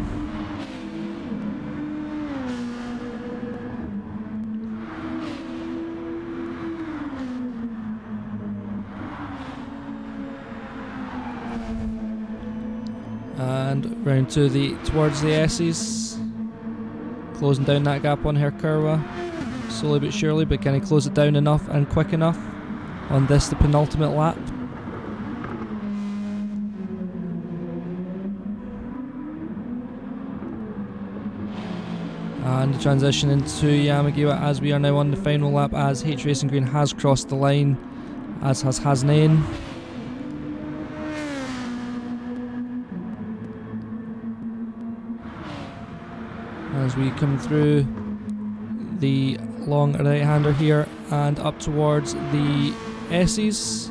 And round to towards the S's, closing down that gap on Herkurwa, slowly but surely, but can he close it down enough and quick enough on this, the penultimate lap? And the transition into Yamagawa as we are now on the final lap, as H Racing Green has crossed the line, as has Hasnain. as we come through the long right-hander here and up towards the S's.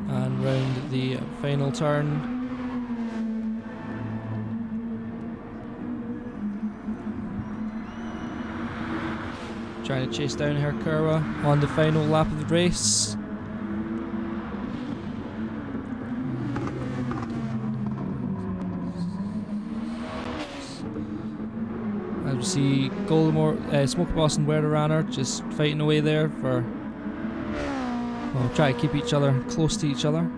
And round the final turn. Trying to chase down Herkurwa on the final lap of the race. As we see Goldemore, Smoker Boss and Werder Runner just fighting away there for, well, try to keep each other close to each other.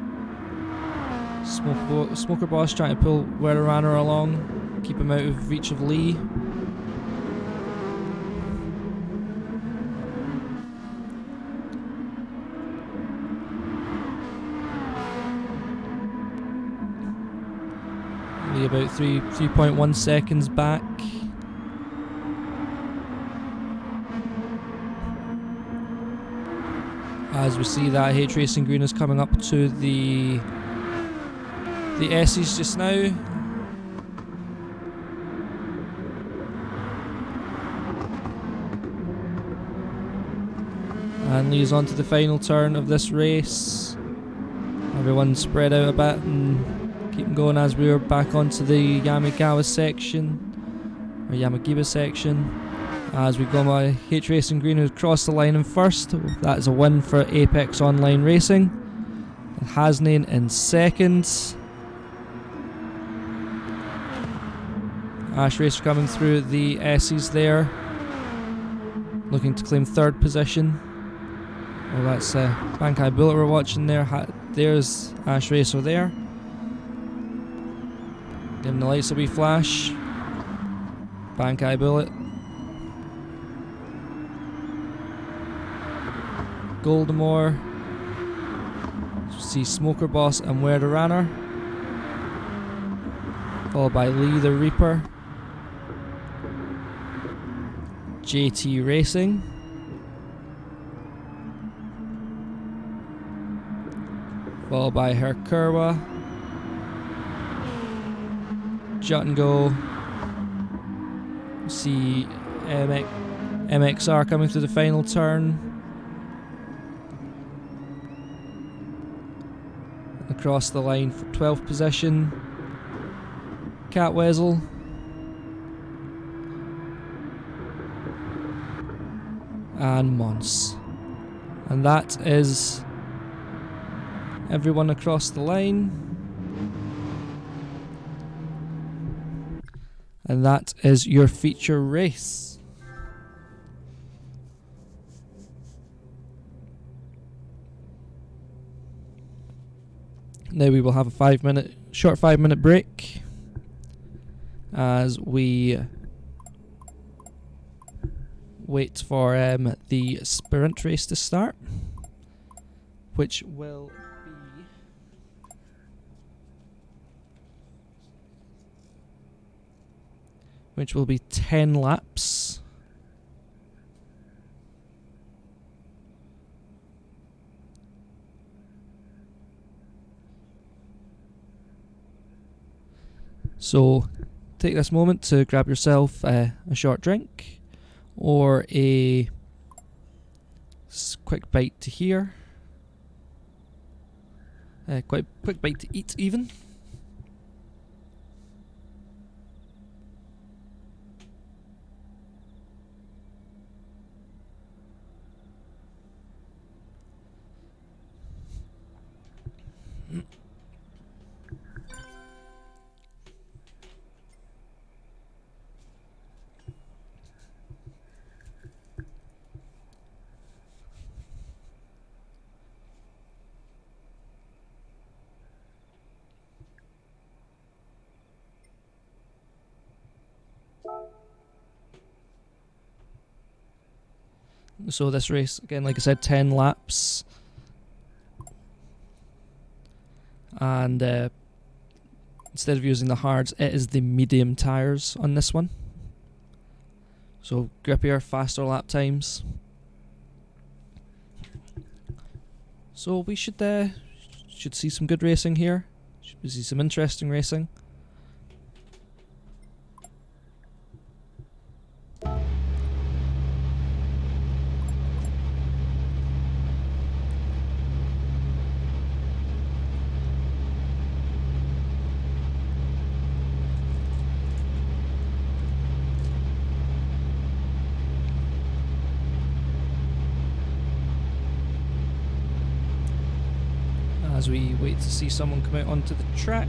Smoker Boss trying to pull Werder Runner along, keep him out of reach of Lee. About 3.1 seconds back. As we see that H Racing Green is coming up to the S's just now. And leads on to the final turn of this race. Everyone spread out a bit and keep going as we are back onto the Yamagawa section, or Yamagiba section, as we go by H Racing Green, who's crossed the line in first. That is a win for Apex Online Racing. Hasnain in second. Ash Racer coming through the S's there, looking to claim third position. Well, that's Bankai Bullet we're watching there. There's Ash Racer there. Give him the lights a wee flash. Bankai Bullet. Goldemore. See Smoker Boss and Werder Runner. Followed by Lee the Reaper. JT Racing. Followed by Herkurwa. Jut and Go. See MXR coming through the final turn. Across the line for 12th position. Catweasel. And Mons. And that is everyone across the line. And that is your feature race. Now we will have a short 5 minute break as we wait for the sprint race to start, which will be 10 laps. So take this moment to grab yourself a short drink or a quick bite to hear. Quite quick bite to eat even. So this race, again, like I said, 10 laps. And instead of using the hards, it is the medium tyres on this one. So grippier, faster lap times. So we should see some good racing here. Should see some interesting racing. As we wait to see someone come out onto the track.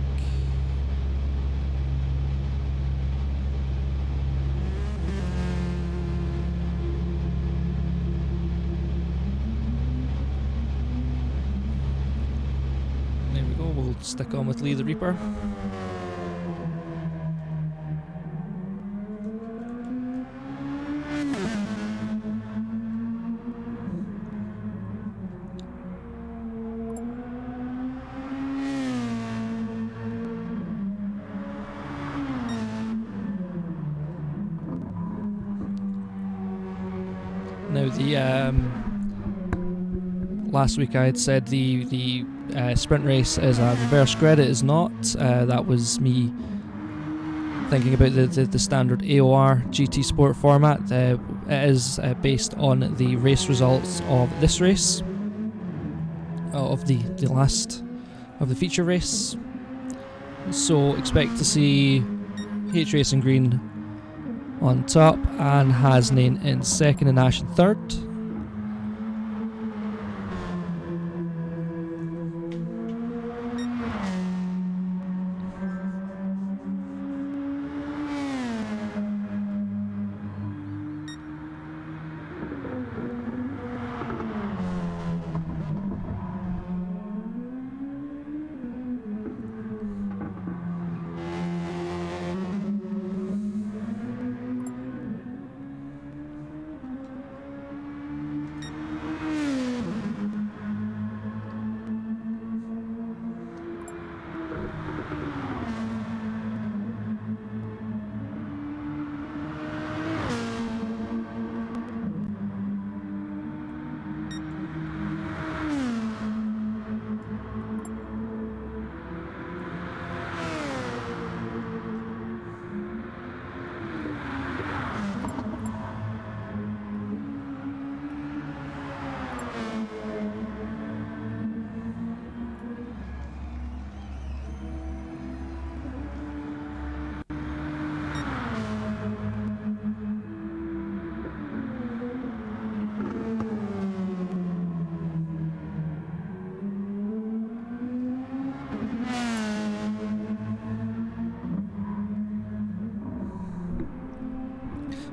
There we go, we'll stick on with Lee the Reaper. Now the last week I had said the sprint race is a reverse grid. It is not. That was me thinking about the standard AOR GT Sport format. It is based on the race results of this race, of the last of the feature race. So expect to see H Racing Green on top and Hasnain in second and Ash in third.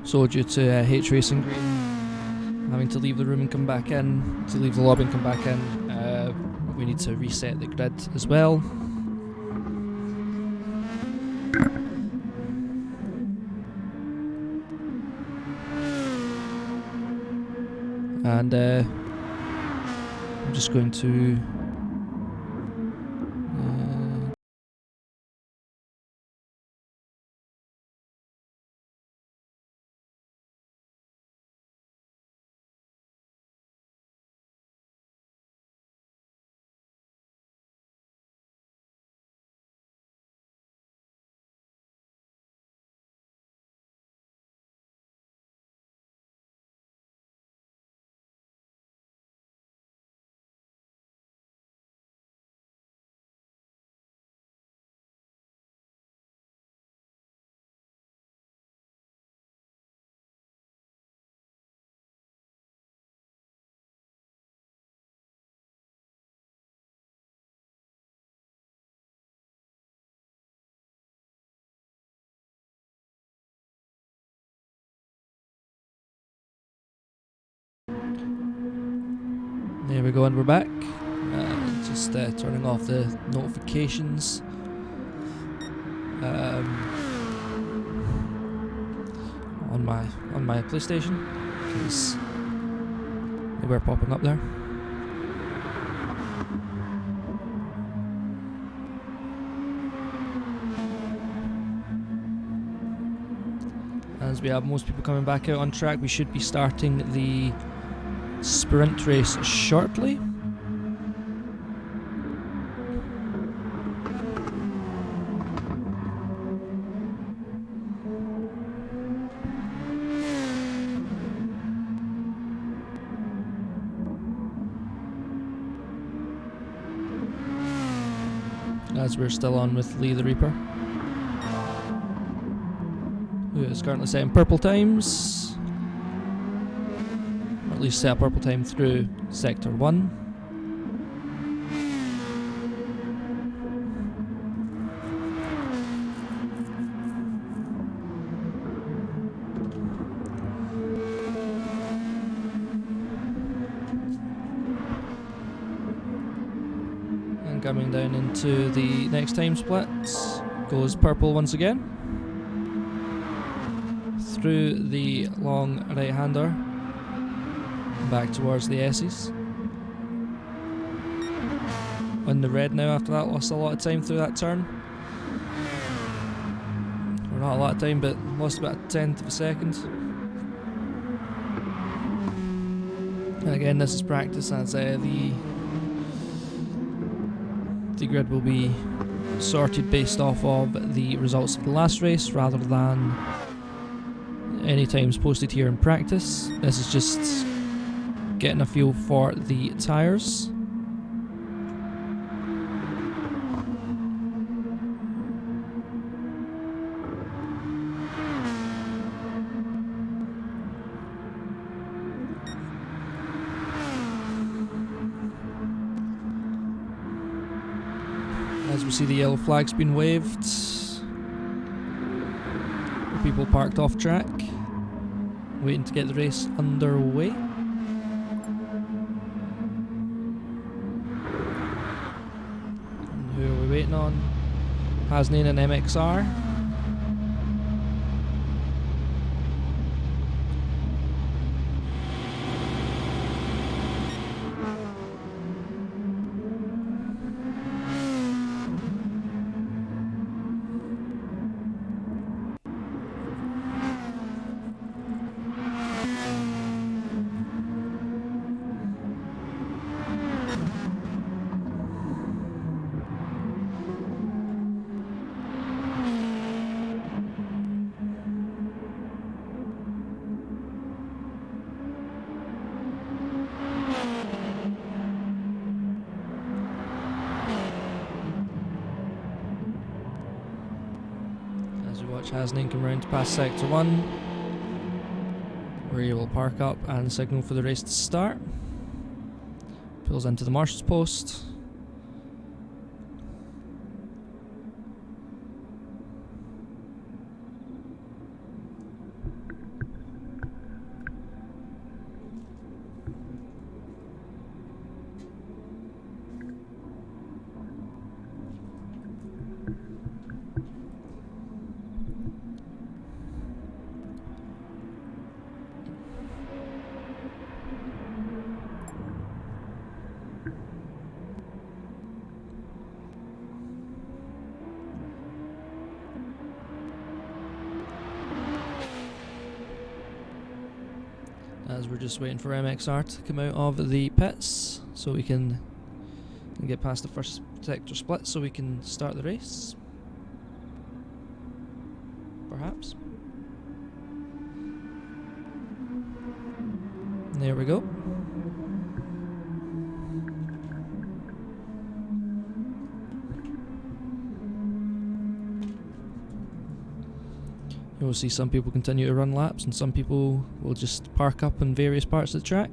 So due to H Racing Green having to leave the room and come back in, to leave the lobby and come back in, we need to reset the grid as well. And I'm just going to there we go, and we're back. Just turning off the notifications. On my PlayStation, because they were popping up there. As we have most people coming back out on track, we should be starting the sprint race shortly. As we're still on with Lee the Reaper, who is currently setting purple times, or at least set a purple time through Sector 1. Coming down into the next time split, goes purple once again, through the long right-hander, back towards the S's. On the red now after that, lost a lot of time through that turn. Or not a lot of time, but lost about a tenth of a second. And again, this is practice, as the grid will be sorted based off of the results of the last race rather than any times posted here in practice. This is just getting a feel for the tyres. As we see the yellow flag's been waved, people parked off track, waiting to get the race underway. And who are we waiting on? Hasnain and MXR. Watch Hasnain come round to pass Sector 1, where he will park up and signal for the race to start. Pulls into the marshal's post. As we're just waiting for MXR to come out of the pits so we can get past the first sector split so we can start the race. Perhaps. And there we go. You'll see some people continue to run laps and some people will just park up in various parts of the track.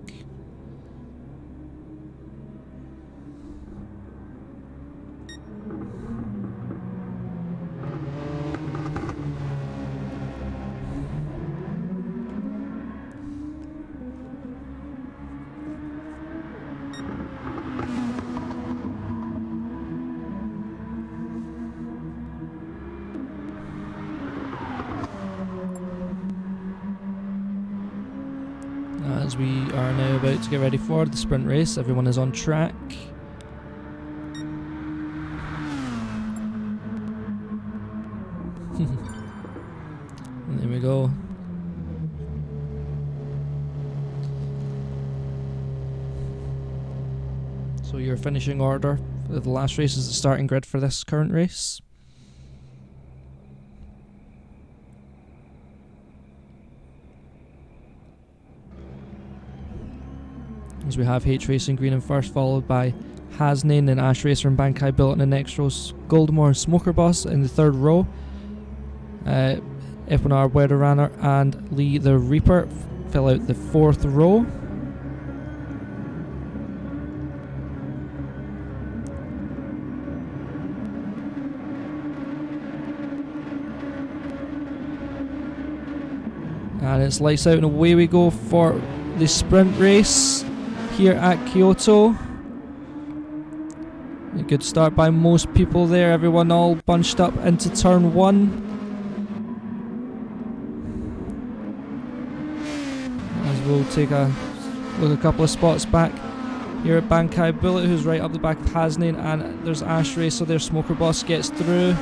As we are now about to get ready for the sprint race, everyone is on track. And there we go. So your finishing order of the last race is the starting grid for this current race. As we have H Racing Green in first, followed by Hasnain and Ash Racer and Bankai Billet in the next row. Goldemore and Smoker Boss in the third row. F1R, Weather Runner and Lee the Reaper fill out the fourth row. And it's lights out and away we go for the sprint race here at Kyoto. A good start by most people there, everyone all bunched up into turn 1. As we'll take a look a couple of spots back here at Bankai Billet, who's right up the back of Hasnain, and there's Ash Racer there. Smoker Boss gets through.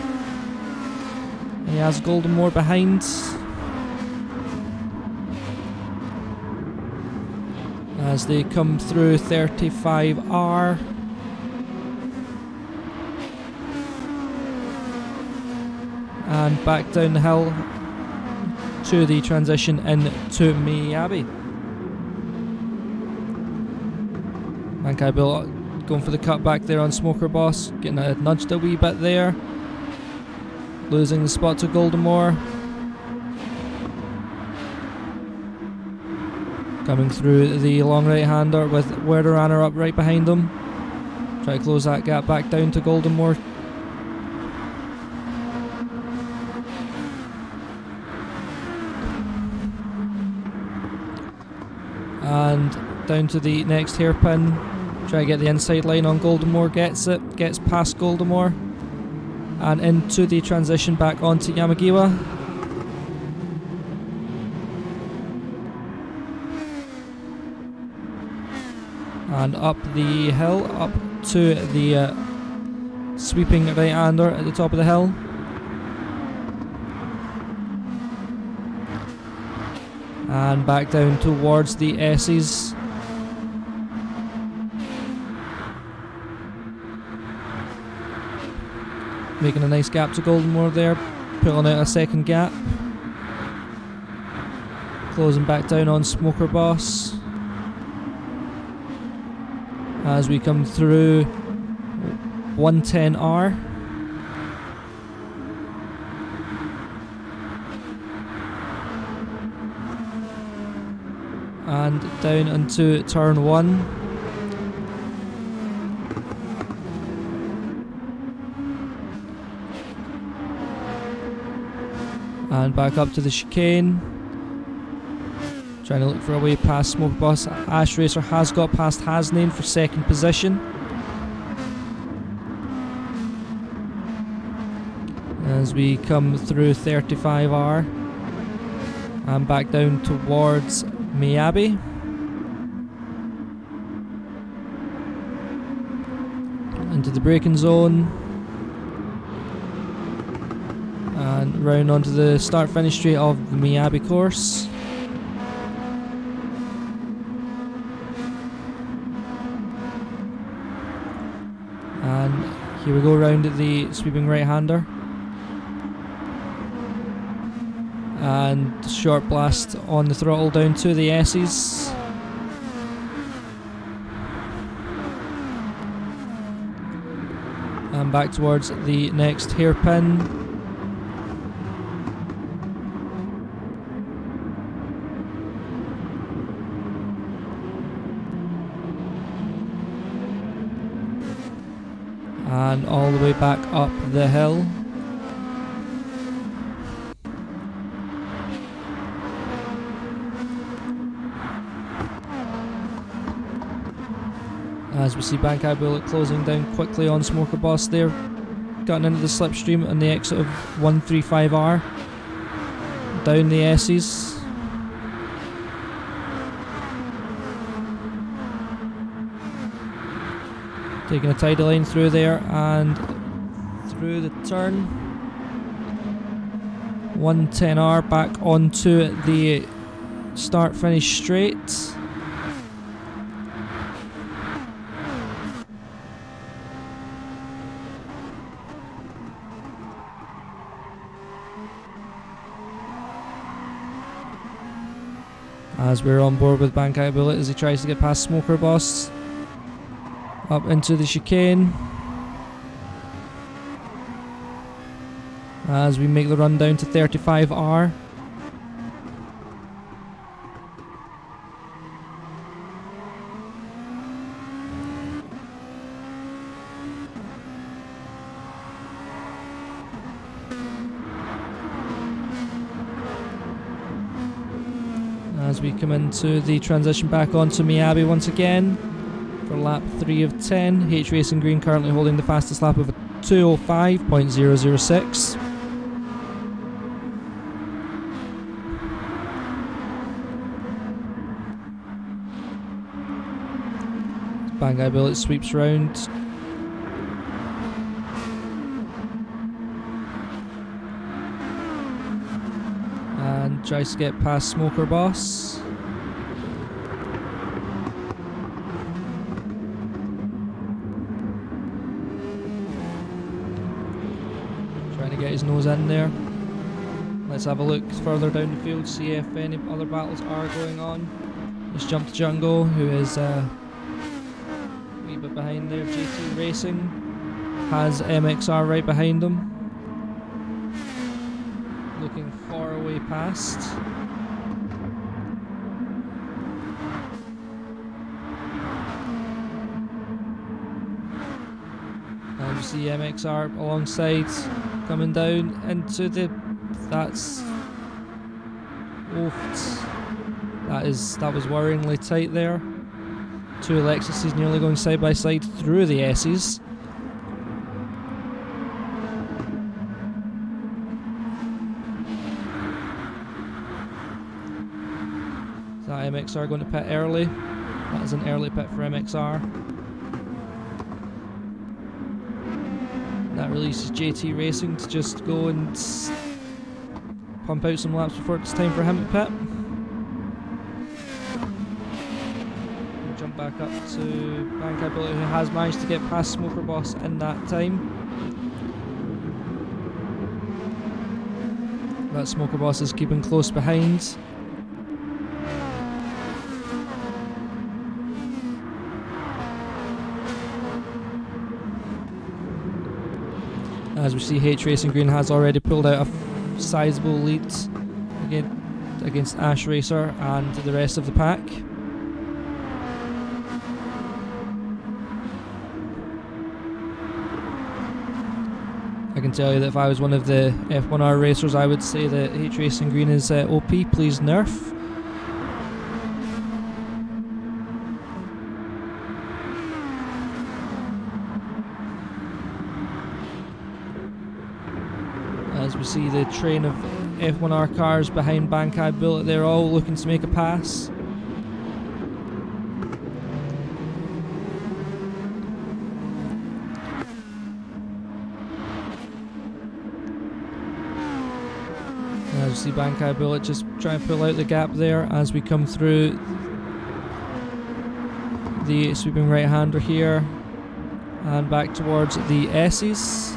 And he has Goldemore behind. As they come through 35R. And back down the hill to the transition into Miyabi. Bankai Billet going for the cut back there on Smoker Boss, getting nudged a wee bit there. Losing the spot to Goldemore. Coming through the long right-hander with Werder up right behind them. Try to close that gap back down to Goldemore. And down to the next hairpin. Try to get the inside line on Goldemore. Gets it. Gets past Goldemore. And into the transition back onto Yamagiwa. And up the hill, up to the sweeping right-hander at the top of the hill. And back down towards the S's. Making a nice gap to Goldemore there, pulling out a second gap. Closing back down on Smoker Boss. As we come through 110R. And down into turn 1. And back up to the chicane. Trying to look for a way past Smoker Boss. Ash Racer has got past Hasnain for second position. As we come through 35R. And back down towards Miyabi. Into the braking zone. And round onto the start-finish straight of the Miyabi course. And here we go round at the sweeping right-hander. And short blast on the throttle down to the S's. And back towards the next hairpin. And all the way back up the hill. As we see Bankai Billet closing down quickly on Smoker Boss there. Cutting into the slipstream on the exit of 135R. Down the S's. Taking a tidy line through there and through the turn. 110R back onto the start-finish straight. As we're on board with Bankai Bullet as he tries to get past Smoker Boss. Up into the chicane. As we make the run down to 35R. As we come into the transition back onto Miyabi once again for lap 3 of 10. H Racing Green currently holding the fastest lap of 2:05.006. Bangai Bullet sweeps round. And tries to get past Smoker Boss. Trying to get his nose in there. Let's have a look further down the field, see if any other battles are going on. Let's jump to Jungle, who is a wee bit behind there. GT Racing has MXR right behind him. Looking far away past. And you see MXR alongside coming down into the... That's... Oofed. That was worryingly tight there. Two Lexuses nearly going side by side through the S's. Is that MXR going to pit early? That is an early pit for MXR. That releases JT Racing to just go and pump out some laps before it's time for him to pit. We'll jump back up to Bankai Bullet, who has managed to get past Smoker Boss in that time. That Smoker Boss is keeping close behind. As we see, H Racing Green has already pulled out a sizable lead against Ash Racer and the rest of the pack. I can tell you that if I was one of the F1R racers, I would say that H Racing Green is OP, please nerf. As we see the train of F1R cars behind Bankai Bullet, they're all looking to make a pass. As we see Bankai Bullet just trying to pull out the gap there as we come through the sweeping right hander here and back towards the S's.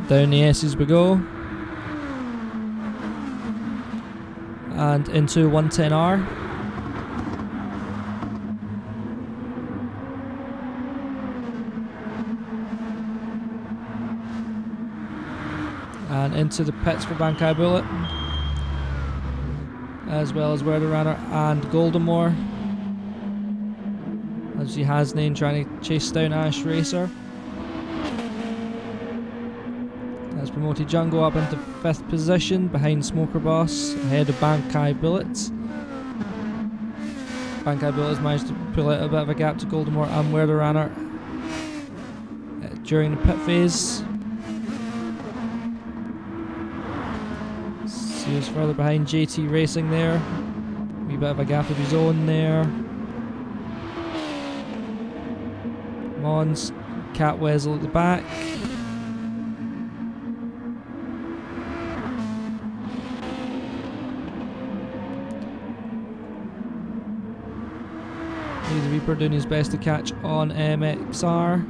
Down the S's we go, and into 110R, and into the pits for Bankai Bullet, as well as Werder Runner and Goldenmore, as he has Hasnane trying to chase down Ash Racer. Has promoted Jungle up into 5th position behind Smoker Boss, ahead of Bankai Bullet. Bankai Bullet has managed to pull out a bit of a gap to Goldenmore and Werder Runner during the pit phase. So he was further behind JT Racing there. Wee bit of a gap of his own there. Mons, Cat Weasel at the back. The Reaper doing his best to catch on MXR.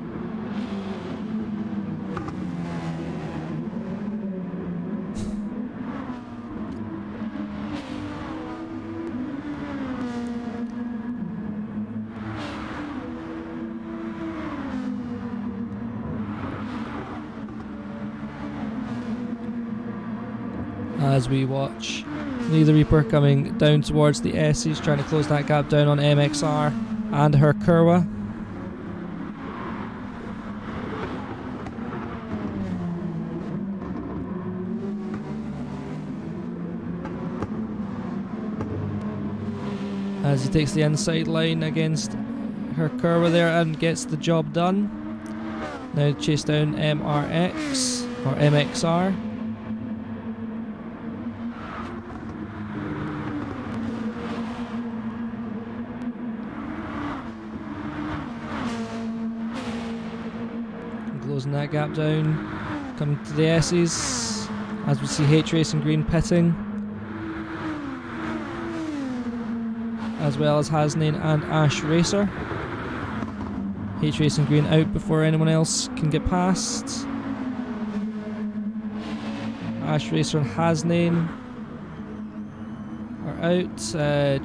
as we watch Lee the Reaper coming down towards the S's, trying to close that gap down on MXR and her Kurwa. As he takes the inside line against her Kurwa there and gets the job done. Now chase down MRX or MXR. Closing that gap down. Coming to the S's as we see H Racing Green pitting, as well as Hasnain and Ash Racer. H Racing Green out before anyone else can get past. Ash Racer and Hasnain are out.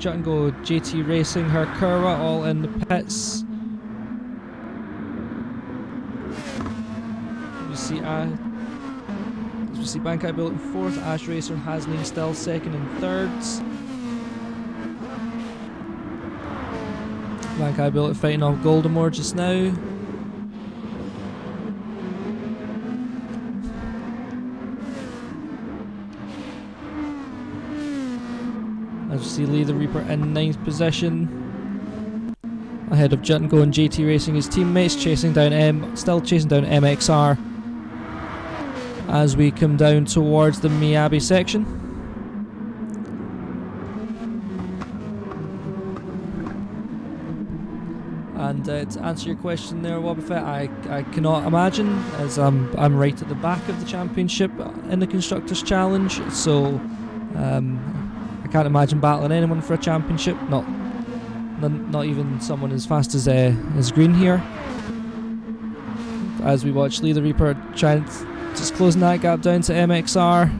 Jut and Go JT Racing, her Kurwa all in the pits. We see Bankai Bullet in 4th, Ash Racer and Hasnain still 2nd and 3rds. Bankai Bullet fighting off Goldemore just now. As you see Lee the Reaper in 9th position, ahead of Jut and Go and JT Racing, his teammates chasing down still chasing down MXR as we come down towards the Miyabi section. And to answer your question there, Wobbuffet, I cannot imagine, as I'm right at the back of the championship in the Constructors' Challenge, so I can't imagine battling anyone for a championship, not even someone as fast as Green here. As we watch Lee the Reaper trying just closing that gap down to MXR,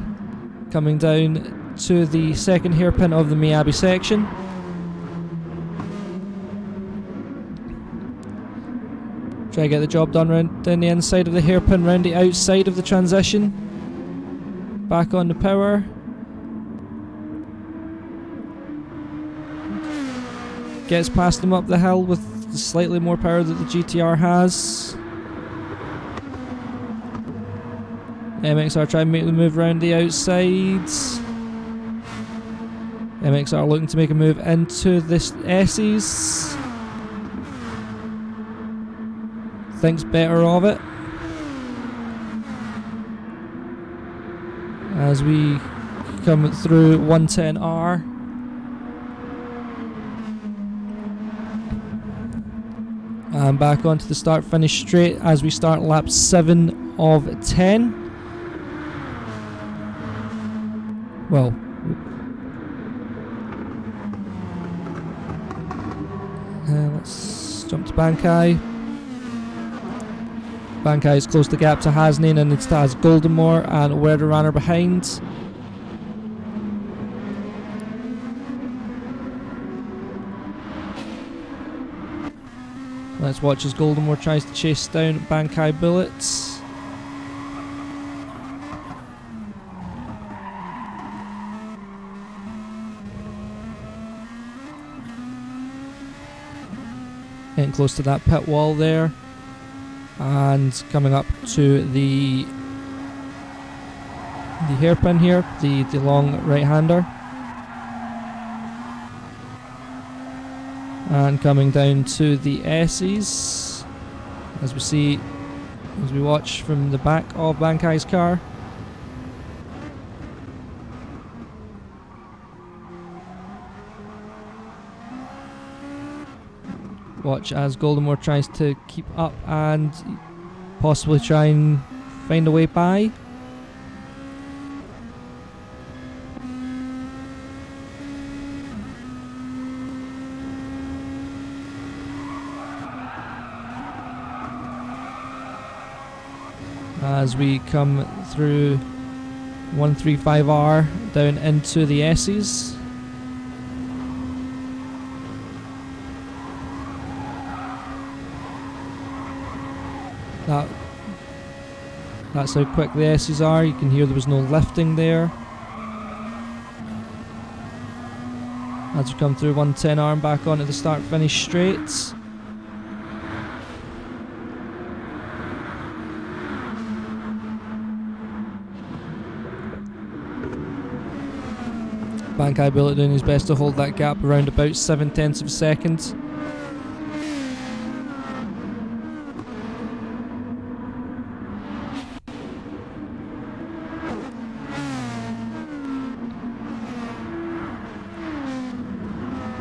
coming down to the 2nd hairpin of the Miyabi section. Try to get the job done down the inside of the hairpin, round the outside of the transition. Back on the power. Gets past them up the hill with the slightly more power that the GTR has. MXR try and make the move around the outsides. MXR looking to make a move into this S's. Thinks better of it. As we come through 110R. And back onto the start finish straight as we start lap 7 of 10. Well, let's jump to Bankai. Bankai is close to the gap to Hasnain, and it has Goldemore and Werder Runner behind. Let's watch as Goldemore tries to chase down Bankai Bullets. Getting close to that pit wall there, and coming up to the hairpin here, the long right-hander, and coming down to the S's as we watch from the back of Bankai's car. Watch as Goldemore tries to keep up and possibly try and find a way by. As we come through 135R down into the S's. That's how quick the S's are. You can hear there was no lifting there. As we come through 110R and back onto the start finish straight. Bankai Bullet doing his best to hold that gap around about 0.7 of a second.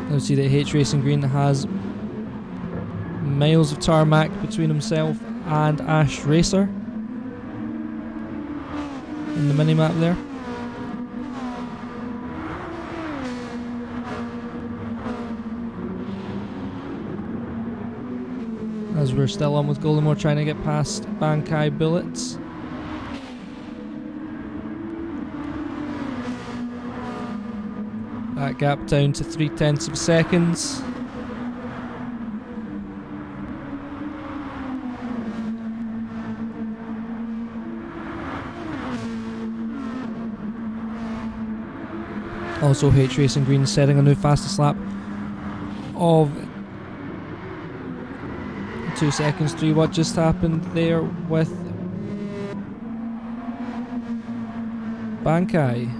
Now see that H Racing Green has miles of tarmac between himself and Ash Racer in the mini-map there. As we're still on with Goldenmore trying to get past Bankai Bullets. That gap down to 0.3 of a second. Also H Racing Green setting a new fastest lap of 2 seconds 3. What just happened there with Bankai?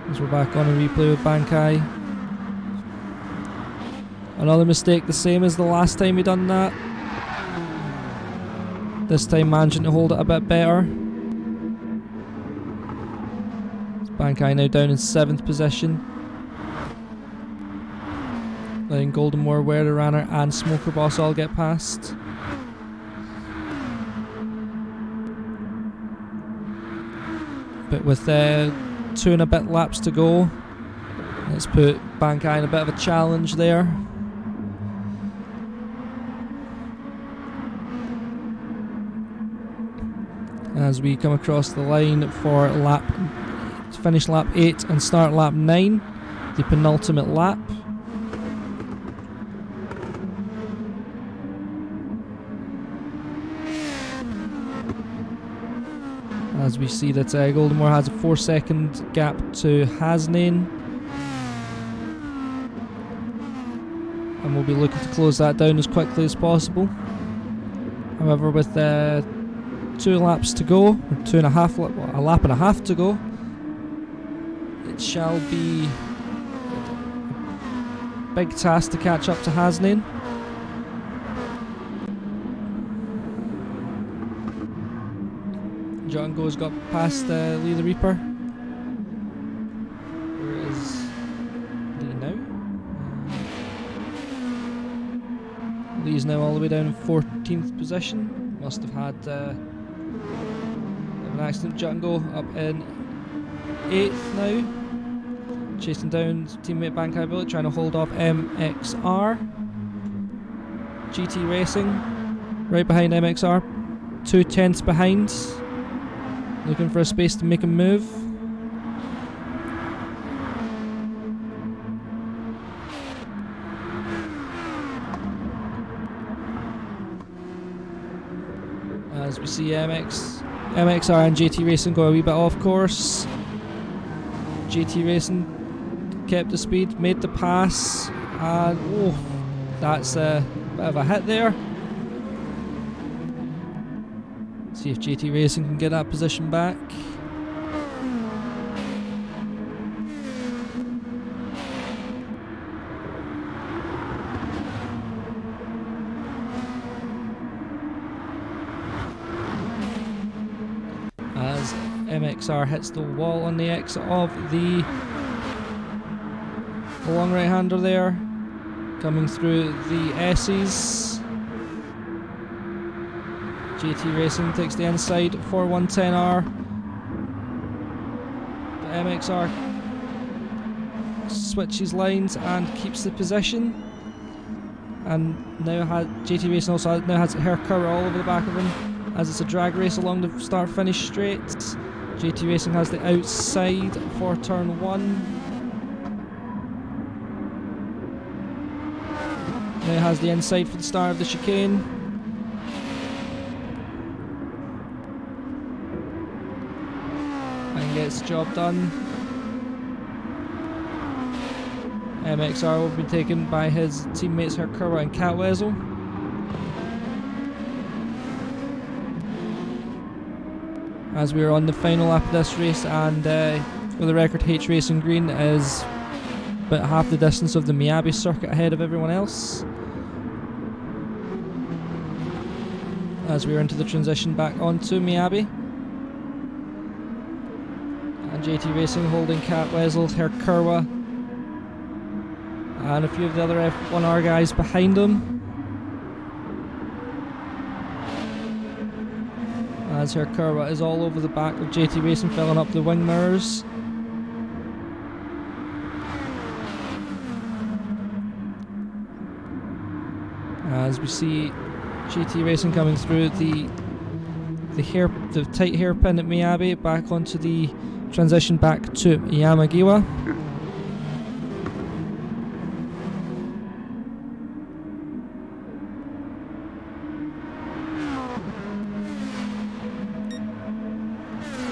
As we're back on a replay with Bankai. Another mistake the same as the last time we done that. This time managing to hold it a bit better. Bankai now down in 7th position. Letting Goldenmore, Wearer Runner and Smoker Boss all get past. But with 2 and a bit laps to go, let's put Bankai in a bit of a challenge there. As we come across the line for finish lap 8 and start lap 9, the penultimate lap. As we see that Goldenmore has a 4-second gap to Hasnain. And we'll be looking to close that down as quickly as possible. However, with 2 laps to go, or a lap and a half to go, it shall be a big task to catch up to Hasnain. Django's got past Lee the Reaper. Where is Lee now? Lee's now all the way down in 14th position. Must have had an accident. Django up in 8th now. Chasing down teammate Bankai Bullet, trying to hold off MXR. GT Racing right behind MXR. 2/10 behind. Looking for a space to make a move. As we see MXR and GT Racing go a wee bit off course. GT Racing kept the speed, made the pass, and oh, that's a bit of a hit there. See if GT Racing can get that position back. As MXR hits the wall on the exit of the long right-hander there, coming through the S's. GT Racing takes the inside for 110R. But MXR switches lines and keeps the position. And now GT Racing also now has her cover all over the back of him, as it's a drag race along the start-finish straight. GT Racing has the outside for turn 1. Now has the inside for the start of the chicane. gets the job done. MXR will be taken by his teammates Herkurwa and Catweasel. As we are on the final lap of this race, and for the record, H Racing Green is about half the distance of the Miyabi circuit ahead of everyone else. As we are into the transition back onto Miyabi. And JT Racing holding Catweasel, Herkurwa, and a few of the other F1R guys behind him. As Herkurwa is all over the back of JT Racing, filling up the wing mirrors. As we see GT Racing coming through the tight hairpin at Miyabi, back onto the transition back to Yamagiwa.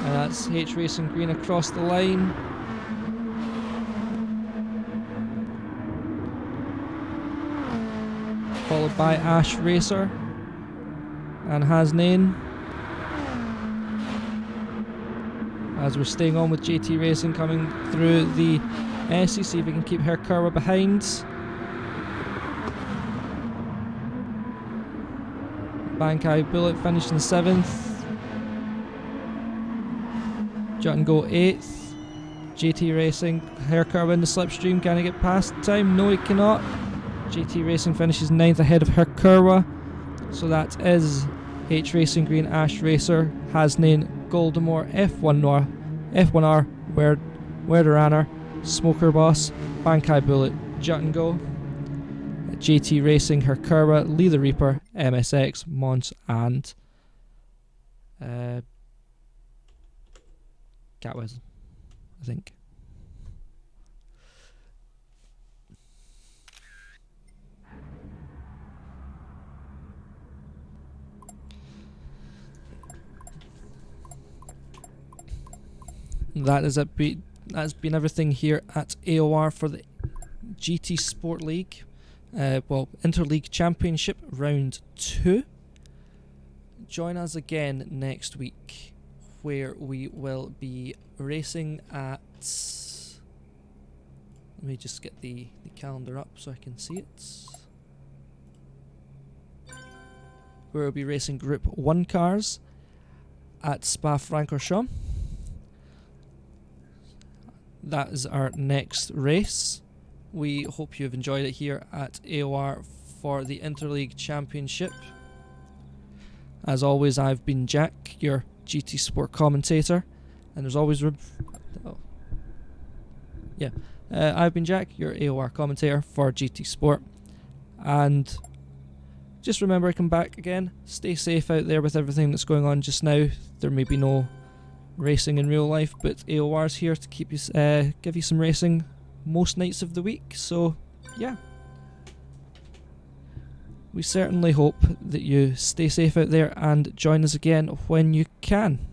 And that's H Racing Green across the line. Followed by Ash Racer and Hasnain. As we're staying on with JT Racing coming through the SE, see if we can keep Herkurwa behind. Bankai Bullet finishing 7th. Jut and Go 8th. JT Racing, Herkurwa in the slipstream, can he get past time? No, he cannot. JT Racing finishes 9th ahead of Herkurwa. So that is H Racing Green, Ash Racer, Hasnain, Goldemore, F1R, Werder Smoker Boss, Bankai Bullet, Jut and Go, JT Racing, Herkurwa, Lee the Reaper, MSX, Mons, and Catweasel, I think. That's been everything here at AOR for the GT Sport League, Interleague Championship Round 2. Join us again next week, where we will be racing at... Let me just get the calendar up so I can see it. Where we'll be racing Group 1 cars at Spa-Francorchamps. That is our next race. We hope you've enjoyed it here at AOR for the Interleague Championship. As always, I've been Jack, your GT Sport commentator, and there's always I've been Jack, your AOR commentator for GT Sport. And just remember, come back again. Stay safe out there with everything that's going on just now. There may be no racing in real life, but AOR's here to keep you, give you some racing most nights of the week. So yeah, we certainly hope that you stay safe out there and join us again when you can.